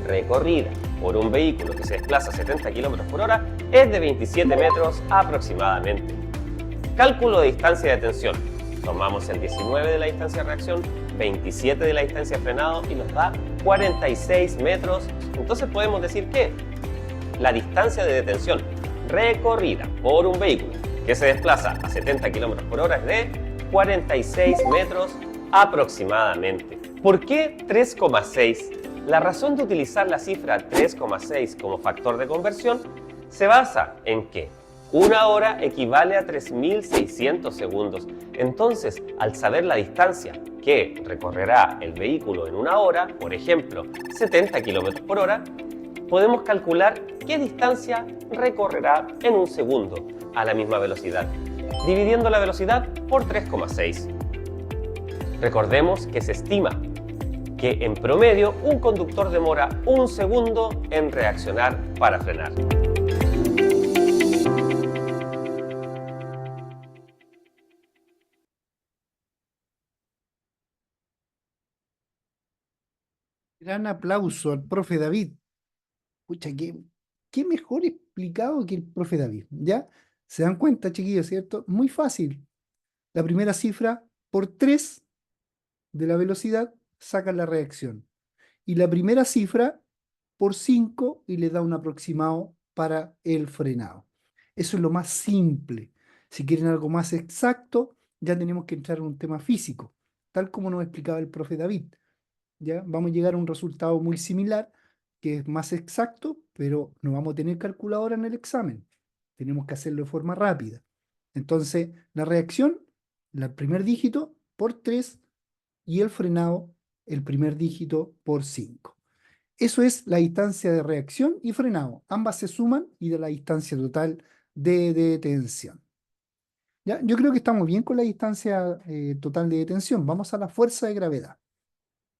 C: recorrida por un vehículo que se desplaza a 70 km por hora es de 27 metros aproximadamente. Cálculo de distancia de tensión. Tomamos el 19 de la distancia de reacción, 27 de la distancia de frenado y nos da 46 metros. Entonces podemos decir que la distancia de detención recorrida por un vehículo que se desplaza a 70 km por hora es de 46 metros aproximadamente. ¿Por qué 3,6? La razón de utilizar la cifra 3,6 como factor de conversión se basa en que una hora equivale a 3.600 segundos. Entonces, al saber la distancia que recorrerá el vehículo en una hora, por ejemplo, 70 km por hora, podemos calcular qué distancia recorrerá en un segundo a la misma velocidad, dividiendo la velocidad por 3,6. Recordemos que se estima que en promedio un conductor demora un segundo en reaccionar para frenar.
A: Gran aplauso al profe David. Pucha, qué mejor explicado que el profe David, ¿ya? ¿Se dan cuenta, chiquillos, cierto? Muy fácil. La primera cifra por 3 de la velocidad saca la reacción. Y la primera cifra por 5 y le da un aproximado para el frenado. Eso es lo más simple. Si quieren algo más exacto, ya tenemos que entrar en un tema físico, tal como nos explicaba el profe David. ¿Ya? Vamos a llegar a un resultado muy similar, que es más exacto, pero no vamos a tener calculadora en el examen. Tenemos que hacerlo de forma rápida. Entonces, la reacción, el primer dígito por 3 y el frenado, el primer dígito por 5. Eso es la distancia de reacción y frenado. Ambas se suman y da la distancia total de detención. ¿Ya? Yo creo que estamos bien con la distancia total de detención. Vamos a la fuerza de gravedad.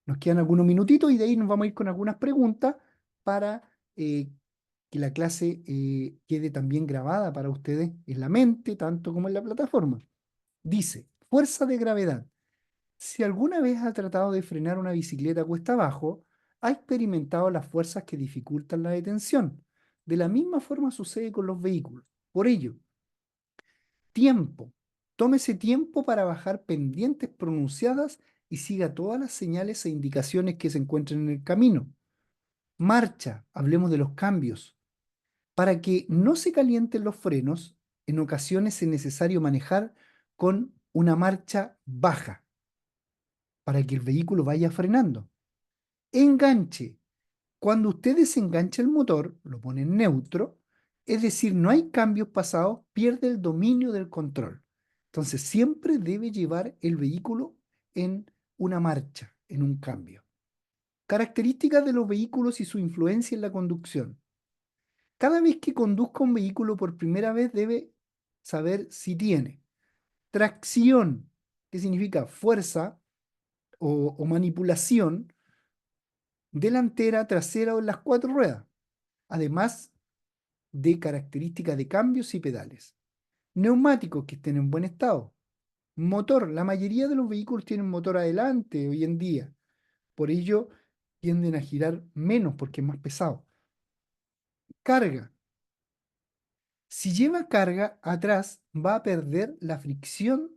A: Nos quedan algunos minutitos y de ahí nos vamos a ir con algunas preguntas para que la clase quede también grabada para ustedes en la mente, tanto como en la plataforma. Dice, fuerza de gravedad. Si alguna vez ha tratado de frenar una bicicleta cuesta abajo, ha experimentado las fuerzas que dificultan la detención. De la misma forma sucede con los vehículos. Por ello, tiempo. Tómese tiempo para bajar pendientes pronunciadas y siga todas las señales e indicaciones que se encuentren en el camino. Marcha, hablemos de los cambios. Para que no se calienten los frenos, en ocasiones es necesario manejar con una marcha baja, para que el vehículo vaya frenando. Enganche. Cuando usted desengancha el motor, lo pone en neutro, Es decir, no hay cambios pasados, pierde el dominio del control. Entonces, siempre debe llevar el vehículo en una marcha, en un cambio. Características de los vehículos y su influencia en la conducción. Cada vez que conduzca un vehículo por primera vez debe saber si tiene tracción, que significa fuerza o manipulación delantera, trasera o en las cuatro ruedas, además de características de cambios y pedales. Neumáticos que estén en buen estado. Motor, la mayoría de los vehículos tienen motor adelante hoy en día, por ello tienden a girar menos porque es más pesado. Carga. Si lleva carga atrás va a perder la fricción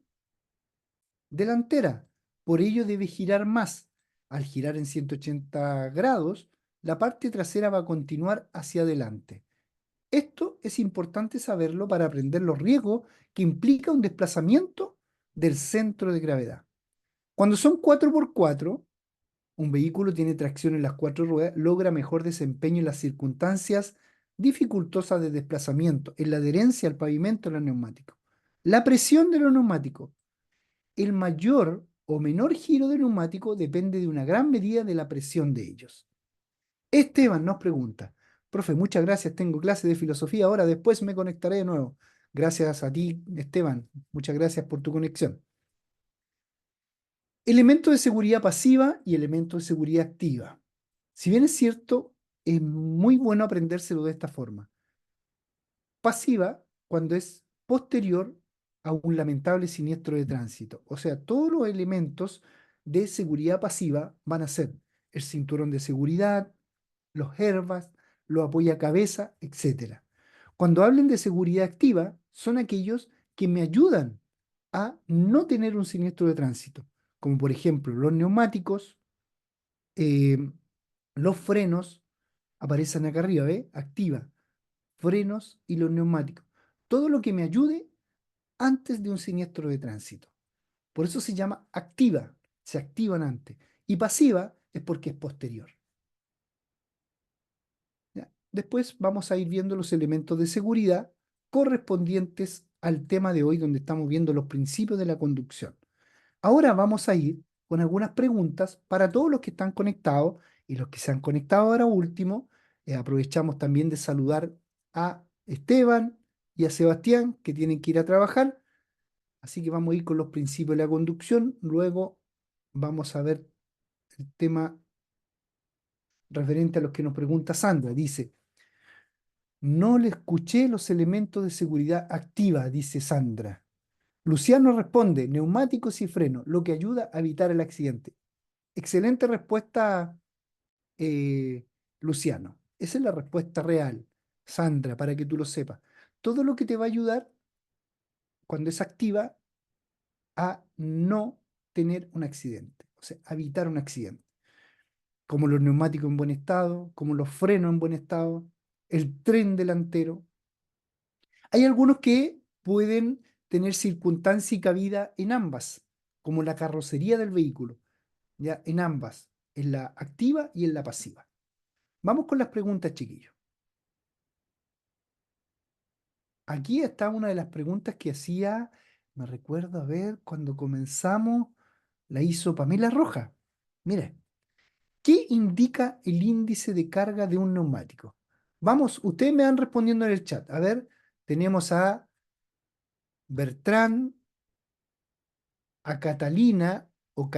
A: delantera, por ello debe girar más. Al girar en 180 grados, la parte trasera va a continuar hacia adelante. Esto es importante saberlo para aprender los riesgos que implica un desplazamiento del centro de gravedad. Cuando son 4x4, un vehículo tiene tracción en las cuatro ruedas, logra mejor desempeño en las circunstancias dificultosas de desplazamiento, en la adherencia al pavimento de los neumáticos. La presión de los neumáticos. El mayor o menor giro del neumático depende de una gran medida de la presión de ellos. Esteban nos pregunta, profe, muchas gracias, tengo clase de filosofía ahora, después me conectaré de nuevo. Gracias a ti, Esteban, muchas gracias por tu conexión. Elementos de seguridad pasiva y elementos de seguridad activa. Si bien es cierto, es muy bueno aprendérselo de esta forma. Pasiva cuando es posterior a un lamentable siniestro de tránsito. O sea, todos los elementos de seguridad pasiva van a ser el cinturón de seguridad, los airbags, los apoyacabezas, etc. Cuando hablen de seguridad activa, son aquellos que me ayudan a no tener un siniestro de tránsito, como por ejemplo los neumáticos, eh, los frenos, aparecen acá arriba, ¿ve? Activa, frenos y los neumáticos. Todo lo que me ayude antes de un siniestro de tránsito. Por eso se llama activa, se activan antes. Y pasiva es porque es posterior. ¿Ya? Después vamos a ir viendo los elementos de seguridad correspondientes al tema de hoy, donde estamos viendo los principios de la conducción. Ahora vamos a ir con algunas preguntas para todos los que están conectados y los que se han conectado ahora último. Aprovechamos también de saludar a Esteban y a Sebastián, que tienen que ir a trabajar. Así que vamos a ir con los principios de la conducción. Luego vamos a ver el tema referente a los que nos pregunta Sandra. Dice, no le escuché los elementos de seguridad activa, dice Sandra. Luciano responde, neumáticos y frenos, lo que ayuda a evitar el accidente. Excelente respuesta, Luciano. Esa es la respuesta real, Sandra, para que tú lo sepas. Todo lo que te va a ayudar cuando es activa a no tener un accidente, o sea, a evitar un accidente. Como los neumáticos en buen estado, como los frenos en buen estado, el tren delantero. Hay algunos que pueden tener circunstancia y cabida en ambas, como la carrocería del vehículo, ya en ambas, en la activa y en la pasiva. Vamos con las preguntas, chiquillos. Aquí está una de las preguntas que hacía, me recuerdo, a ver, cuando comenzamos, la hizo Pamela Roja. Mire, ¿qué indica el índice de carga de un neumático? Vamos, ustedes me van respondiendo en el chat. A ver, tenemos a Bertrán, a Catalina o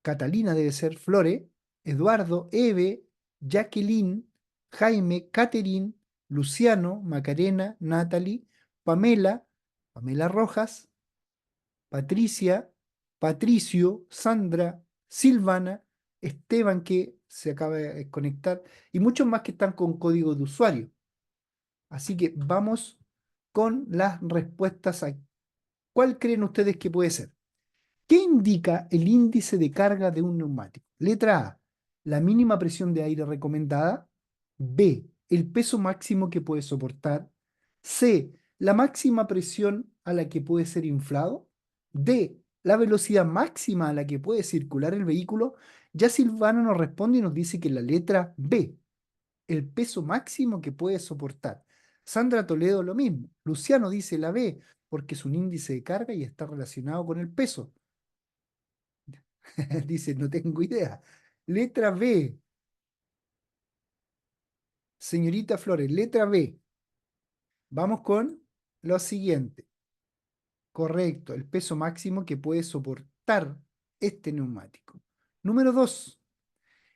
A: Catalina debe ser Flore, Eduardo, Eve, Jacqueline, Jaime, Catherine, Luciano, Macarena, Natalie, Pamela, Pamela Rojas, Patricia, Patricio, Sandra, Silvana, Esteban que se acaba de conectar y muchos más que están con código de usuario. Así que vamos con las respuestas a ¿cuál creen ustedes que puede ser? ¿Qué indica el índice de carga de un neumático? Letra A, la mínima presión de aire recomendada. B, el peso máximo que puede soportar. C, la máxima presión a la que puede ser inflado. D, la velocidad máxima a la que puede circular el vehículo. Ya Silvana nos responde y nos dice que la letra B. el peso máximo que puede soportar. Sandra Toledo lo mismo. Luciano dice la B, porque es un índice de carga y está relacionado con el peso. Dice, no tengo idea. Letra B. Señorita Flores, letra B. Vamos con lo siguiente. Correcto, el peso máximo que puede soportar este neumático. Número 2.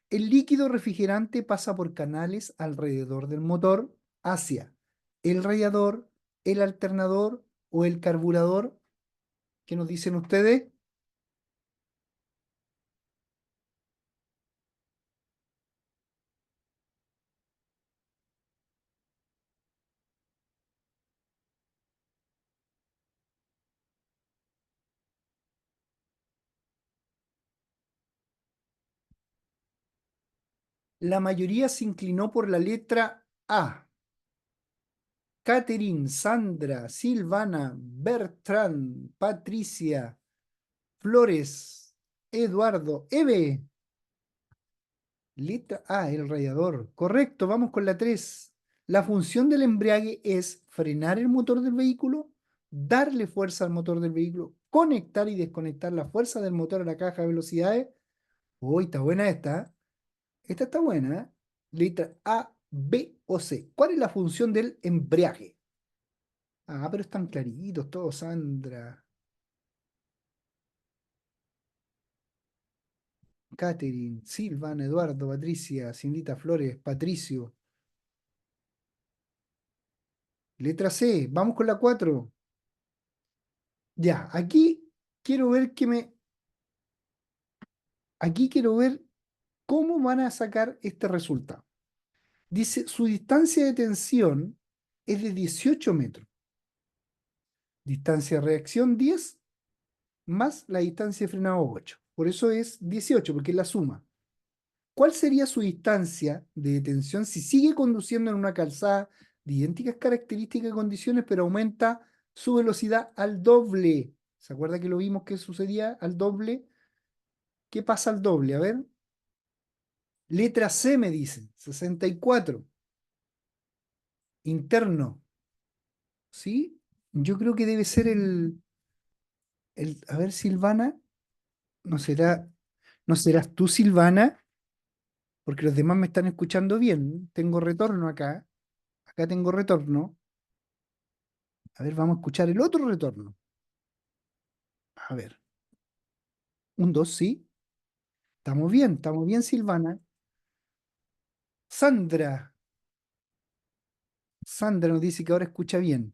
A: El líquido refrigerante pasa por canales alrededor del motor hacia el radiador, el alternador o el carburador. ¿Qué nos dicen ustedes? La mayoría se inclinó por la letra A. Catherine, Sandra, Silvana, Bertrand, Patricia, Flores, Eduardo, Eve. Letra A, el radiador. Correcto, vamos con la 3. La función del embrague es frenar el motor del vehículo, darle fuerza al motor del vehículo, conectar y desconectar la fuerza del motor a la caja de velocidades. Uy, está buena esta. Esta está buena. Letra A, B o C. ¿Cuál es la función del embrague? Ah, pero están claritos todos, Sandra. Catherine, Silvana, Eduardo, Patricia, Cindita Flores, Patricio. Letra C, vamos con la 4. Ya, quiero ver que me. Aquí quiero ver cómo van a sacar este resultado. Dice, su distancia de tensión es de 18 metros. Distancia de reacción 10 más la distancia de frenado 8. Por eso es 18, porque es la suma. ¿Cuál sería su distancia de detención si sigue conduciendo en una calzada de idénticas características y condiciones, pero aumenta su velocidad al doble? ¿Se acuerda que lo vimos que sucedía al doble? ¿Qué pasa al doble? A ver. Letra C me dicen, 64. Interno. ¿Sí? Yo creo que debe ser a ver, Silvana. ¿No será, no serás tú, Silvana? Porque los demás me están escuchando bien. Tengo retorno acá. Acá tengo retorno. A ver, vamos a escuchar el otro retorno. A ver. Un 2, sí. Estamos bien, Silvana. Sandra. Sandra nos dice que ahora escucha bien.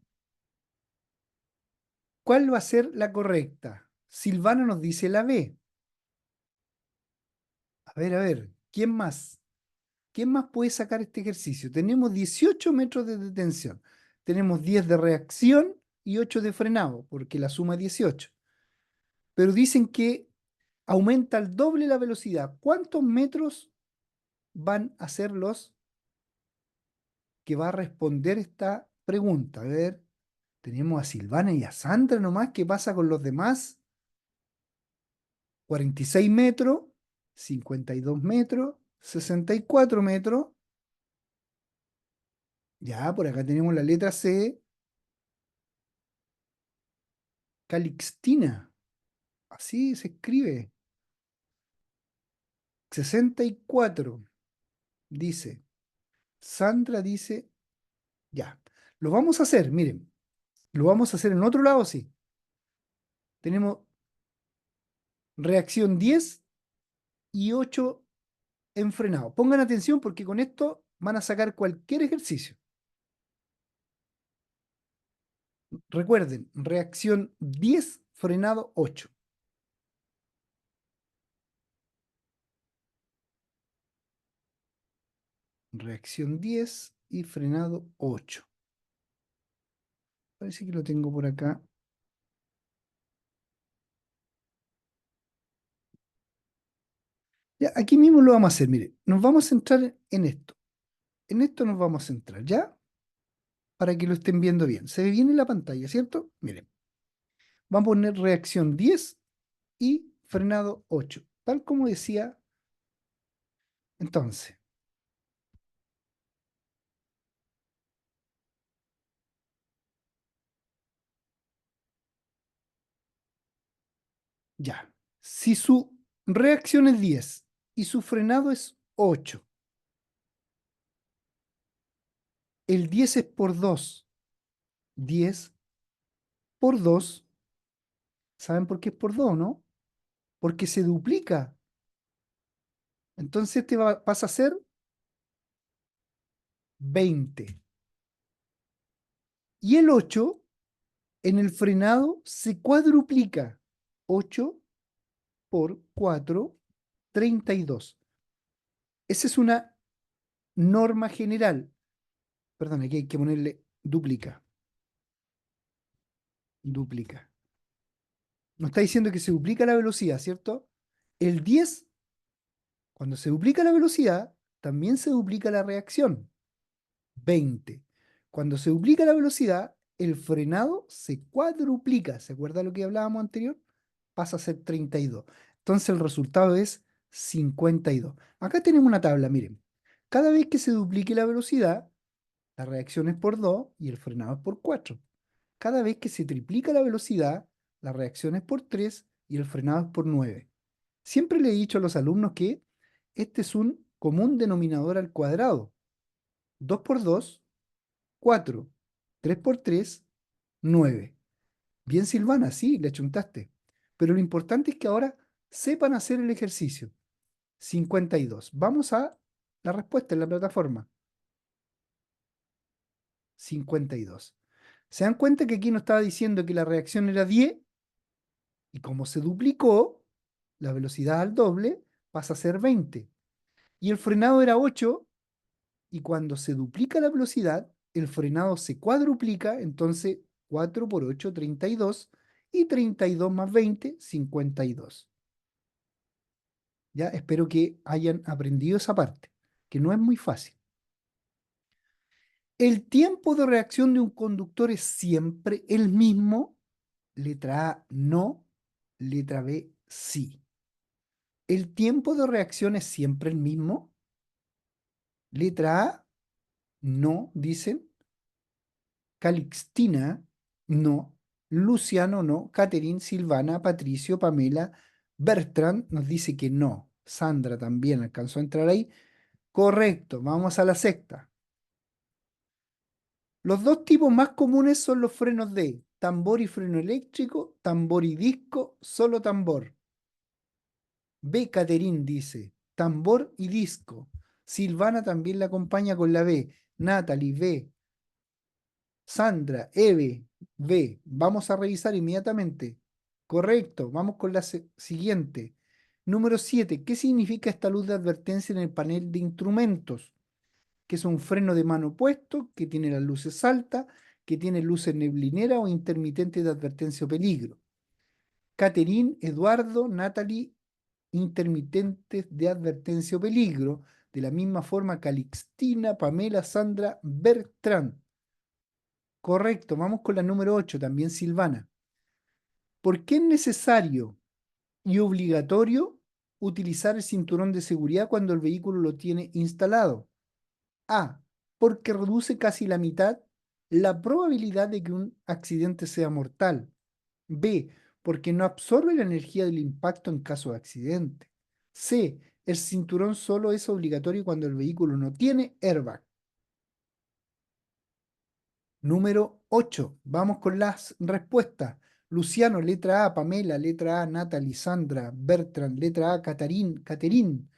A: ¿Cuál va a ser la correcta? Silvana nos dice la B. A ver, ¿quién más? ¿Quién más puede sacar este ejercicio? Tenemos 18 metros de detención. Tenemos 10 de reacción y 8 de frenado, porque la suma es 18. Pero dicen que aumenta al doble la velocidad. ¿Cuántos metros van a ser los que va a responder esta pregunta? A ver, tenemos a Silvana y a Sandra nomás. ¿Qué pasa con los demás? 46 metros, 52 metros, 64 metros. Ya, por acá tenemos la letra C, Calixtina. Así se escribe. 64, dice. Sandra dice, ya. Lo vamos a hacer, miren. Lo vamos a hacer en otro lado, sí. Tenemos reacción 10 y 8 en frenado. Pongan atención porque con esto van a sacar cualquier ejercicio. Recuerden, reacción 10, frenado 8. Reacción 10 y frenado 8. Parece que lo tengo por acá. Ya, aquí mismo lo vamos a hacer, mire. Nos vamos a centrar en esto. En esto nos vamos a centrar, ¿ya? Para que lo estén viendo bien. Se ve bien en la pantalla, ¿cierto? Miren. Vamos a poner reacción 10 y frenado 8. Tal como decía entonces. Ya. Si su reacción es 10 y su frenado es 8, el 10 es por 2. 10 por 2, ¿saben por qué es por 2, no? Porque se duplica. Entonces este pasa a ser 20. Y el 8 en el frenado se cuadruplica. 8 por 4, 32. Esa es una norma general. Perdón, aquí hay que ponerle duplica. Duplica. Nos está diciendo que se duplica la velocidad, ¿cierto? El 10, cuando se duplica la velocidad, también se duplica la reacción. 20. Cuando se duplica la velocidad, el frenado se cuadruplica. ¿Se acuerda lo que hablábamos anterior? Pasa a ser 32. Entonces el resultado es 52. Acá tenemos una tabla, miren. Cada vez que se duplique la velocidad, la reacción es por 2 y el frenado es por 4. Cada vez que se triplica la velocidad, la reacción es por 3 y el frenado es por 9. Siempre le he dicho a los alumnos que este es un común denominador al cuadrado. 2 por 2, 4. 3 por 3, 9. Bien, Silvana, sí, le achuntaste. Pero lo importante es que ahora sepan hacer el ejercicio. 52. Vamos a la respuesta en la plataforma. 52. ¿Se dan cuenta que aquí nos estaba diciendo que la reacción era 10? Y como se duplicó, la velocidad al doble pasa a ser 20. Y el frenado era 8, y cuando se duplica la velocidad, el frenado se cuadruplica, entonces 4 por 8, 32, y 32 más 20, 52. Ya, espero que hayan aprendido esa parte, que no es muy fácil. ¿El tiempo de reacción de un conductor es siempre el mismo? Letra A, no. Letra B, sí. ¿El tiempo de reacción es siempre el mismo? Letra A, no, dicen. Calixtina, no. Luciano, no. Catherine, Silvana, Patricio, Pamela, Bertrand nos dice que no. Sandra también alcanzó a entrar ahí. Correcto, vamos a la sexta. Los dos tipos más comunes son los frenos de tambor y freno eléctrico, tambor y disco, solo tambor. B, Caterín dice, tambor y disco. Silvana también la acompaña con la B. Natalie, B. Sandra, Eve, B. Vamos a revisar inmediatamente. Correcto, vamos con la siguiente. Número 7. ¿Qué significa esta luz de advertencia en el panel de instrumentos? Que es un freno de mano puesto, que tiene las luces altas, que tiene luces neblineras o intermitentes de advertencia o peligro. Catherine, Eduardo, Natalie, intermitentes de advertencia o peligro. De la misma forma, Calixtina, Pamela, Sandra, Bertrand. Correcto, vamos con la número 8, también Silvana. ¿Por qué es necesario y obligatorio utilizar el cinturón de seguridad cuando el vehículo lo tiene instalado? A, porque reduce casi la mitad la probabilidad de que un accidente sea mortal. B, porque no absorbe la energía del impacto en caso de accidente. C, el cinturón solo es obligatorio cuando el vehículo no tiene airbag. Número 8. Vamos con las respuestas. Luciano, letra A. Pamela, letra A. Natalie, Sandra, Bertrand, letra A. Caterín,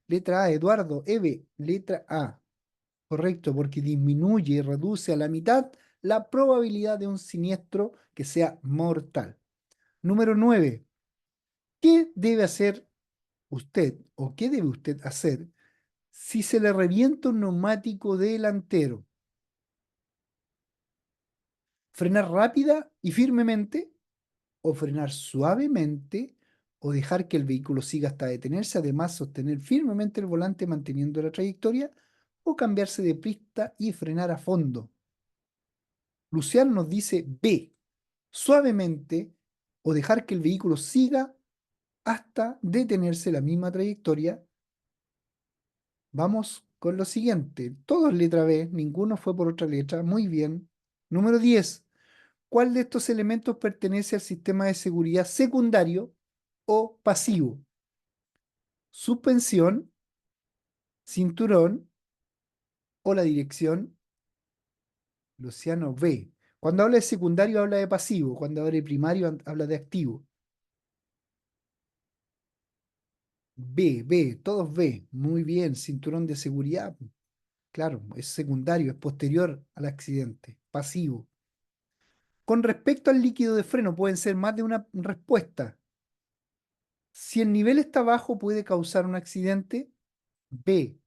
A: letra A. Eduardo, Eve, letra A. Correcto, porque disminuye y reduce a la mitad la probabilidad de un siniestro que sea mortal. Número 9. ¿Qué debe hacer usted o qué debe usted hacer si se le revienta un neumático delantero? ¿Frenar rápida y firmemente o frenar suavemente o dejar que el vehículo siga hasta detenerse, además sostener firmemente el volante manteniendo la trayectoria o cambiarse de pista y frenar a fondo? Luciano nos dice B, suavemente o dejar que el vehículo siga hasta detenerse la misma trayectoria. Vamos con lo siguiente. Todos letra B, ninguno fue por otra letra. Muy bien. Número 10. ¿Cuál de estos elementos pertenece al sistema de seguridad secundario o pasivo. Suspensión, cinturón o la dirección, Luciano B. Cuando habla de secundario habla de pasivo, cuando habla de primario habla de activo. B, todos B. Muy bien, cinturón de seguridad. Claro, es secundario, es posterior al accidente, pasivo. Con respecto al líquido de freno, pueden ser más de una respuesta. Si el nivel está bajo, puede causar un accidente. B.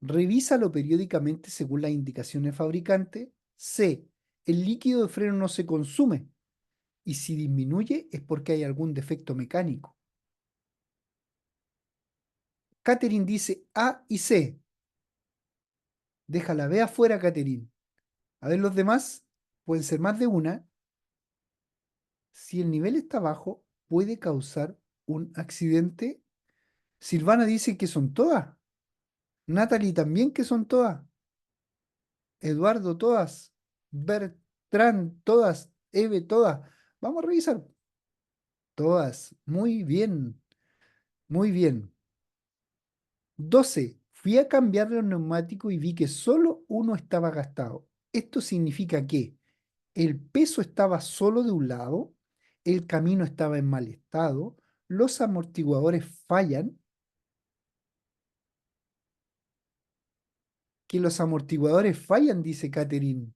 A: Revísalo periódicamente según las indicaciones fabricante. C. El líquido de freno no se consume y si disminuye es porque hay algún defecto mecánico. Catherine dice A y C. Déjala B afuera, Catherine. A ver los demás, pueden ser más de una. Si el nivel está bajo, puede causar un accidente. Silvana dice que son todas. Natalie también que son todas. Eduardo todas. Bertrand todas. Eve todas. Vamos a revisar. Todas. Muy bien. Muy bien. 12. Fui a cambiar los neumáticos y vi que solo uno estaba gastado. Esto significa que el peso estaba solo de un lado, el camino estaba en mal estado, los amortiguadores fallan, que los amortiguadores fallan, dice Catherine.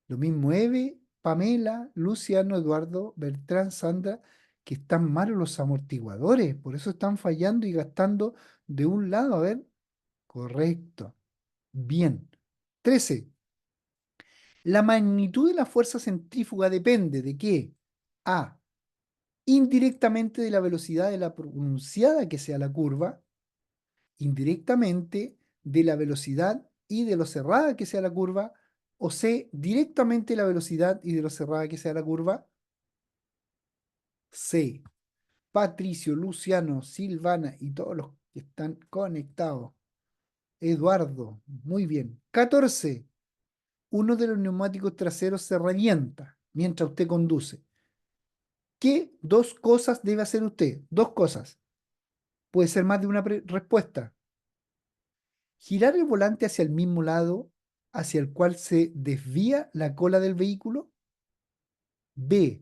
A: Lo mismo Eve, Pamela, Luciano, Eduardo, Bertrán, Sandra, que están malos los amortiguadores, por eso están fallando y gastando de un lado. A ver, correcto. Bien. 13. La magnitud de la fuerza centrífuga depende de qué. A. Indirectamente de la velocidad de la pronunciada que sea la curva, indirectamente de la velocidad y de lo cerrada que sea la curva, o C, directamente de la velocidad y de lo cerrada que sea la curva. C. Patricio, Luciano, Silvana y todos los que están conectados. Eduardo, muy bien. 14. Uno de los neumáticos traseros se revienta mientras usted conduce. ¿Qué dos cosas debe hacer usted? Dos cosas. Puede ser más de una respuesta. Girar el volante hacia el mismo lado hacia el cual se desvía la cola del vehículo. B.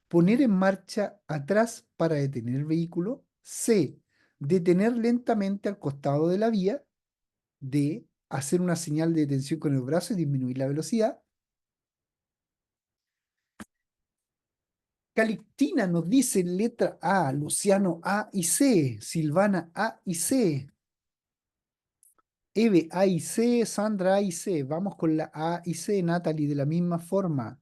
A: Poner en marcha atrás para detener el vehículo. C. Detener lentamente al costado de la vía. D. Hacer una señal de detención con el brazo y disminuir la velocidad. Calixtina nos dice letra A, Luciano A y C, Silvana A y C, Eve A y C, Sandra A y C. Vamos con la A y C, Natalie, de la misma forma.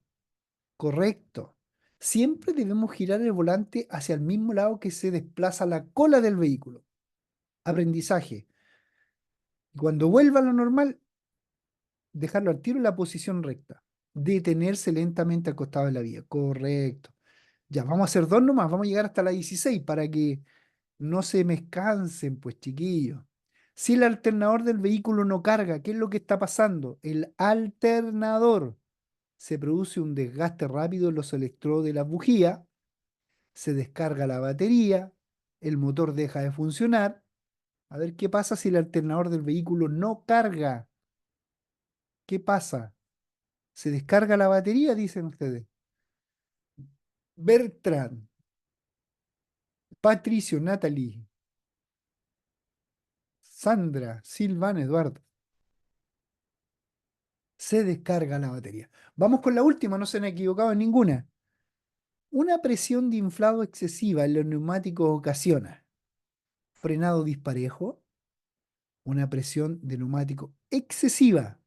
A: Correcto. Siempre debemos girar el volante hacia el mismo lado que se desplaza la cola del vehículo. Aprendizaje. Cuando vuelva a lo normal, dejarlo al tiro en la posición recta. Detenerse lentamente al costado de la vía. Correcto. Ya, vamos a hacer dos nomás. Vamos a llegar hasta la 16 para que no se me cansen, pues chiquillos. Si el alternador del vehículo no carga, ¿qué es lo que está pasando? El alternador. Se produce un desgaste rápido en los electrodos de la bujía, se descarga la batería, el motor deja de funcionar. A ver qué pasa si el alternador del vehículo no carga. ¿Qué pasa? ¿Se descarga la batería? Dicen ustedes. Bertrand, Patricio, Natalie, Sandra, Silvana, Eduardo. Se descarga la batería. Vamos con la última, no se han equivocado en ninguna. Una presión de inflado excesiva en los neumáticos ocasiona frenado disparejo, una presión de neumático excesiva,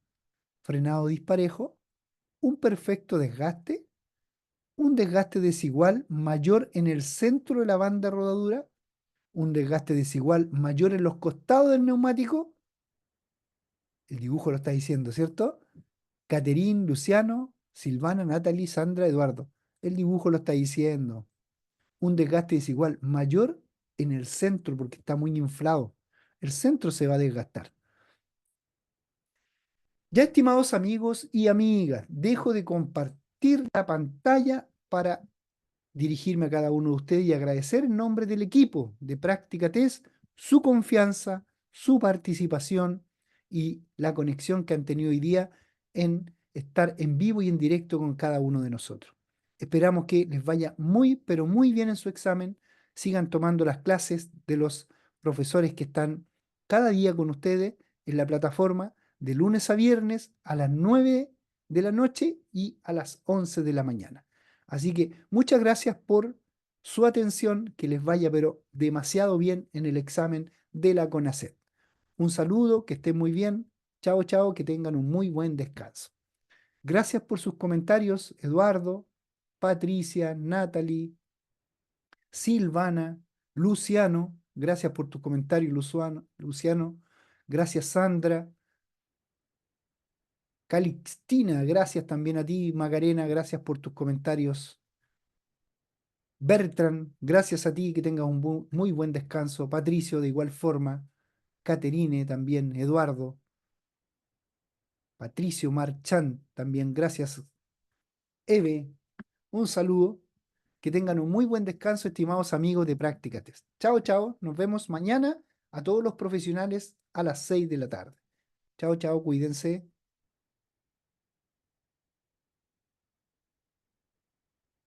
A: frenado disparejo, un perfecto desgaste, un desgaste desigual mayor en el centro de la banda de rodadura, un desgaste desigual mayor en los costados del neumático. El dibujo lo está diciendo, ¿cierto? Caterín, Luciano, Silvana, Natalie, Sandra, Eduardo. El dibujo lo está diciendo. Un desgaste desigual mayor en el centro porque está muy inflado. El centro se va a desgastar. Ya, estimados amigos y amigas, dejo de compartir la pantalla para dirigirme a cada uno de ustedes y agradecer en nombre del equipo de Práctica Test su confianza, su participación y la conexión que han tenido hoy día en estar en vivo y en directo con cada uno de nosotros. Esperamos que les vaya muy, pero muy bien en su examen. Sigan tomando las clases de los profesores que están cada día con ustedes en la plataforma de lunes a viernes a las 9 de la noche y a las 11 de la mañana. Así que muchas gracias por su atención, que les vaya pero demasiado bien en el examen de la CONACET. Un saludo, que estén muy bien. Chao, chao, que tengan un muy buen descanso. Gracias por sus comentarios, Eduardo, Patricia, Natalie, Silvana, Luciano. Gracias por tus comentarios, Luciano. Gracias, Sandra. Calixtina, gracias también a ti, Macarena, gracias por tus comentarios. Bertrand, gracias a ti, que tengas un muy buen descanso. Patricio, de igual forma. Caterine también, Eduardo. Patricio Marchand, también, gracias. Eve, un saludo. Que tengan un muy buen descanso, estimados amigos de Práctica Test. Chao, chao. Nos vemos mañana a todos los profesionales a las 6 de la tarde. Chao, chao, cuídense.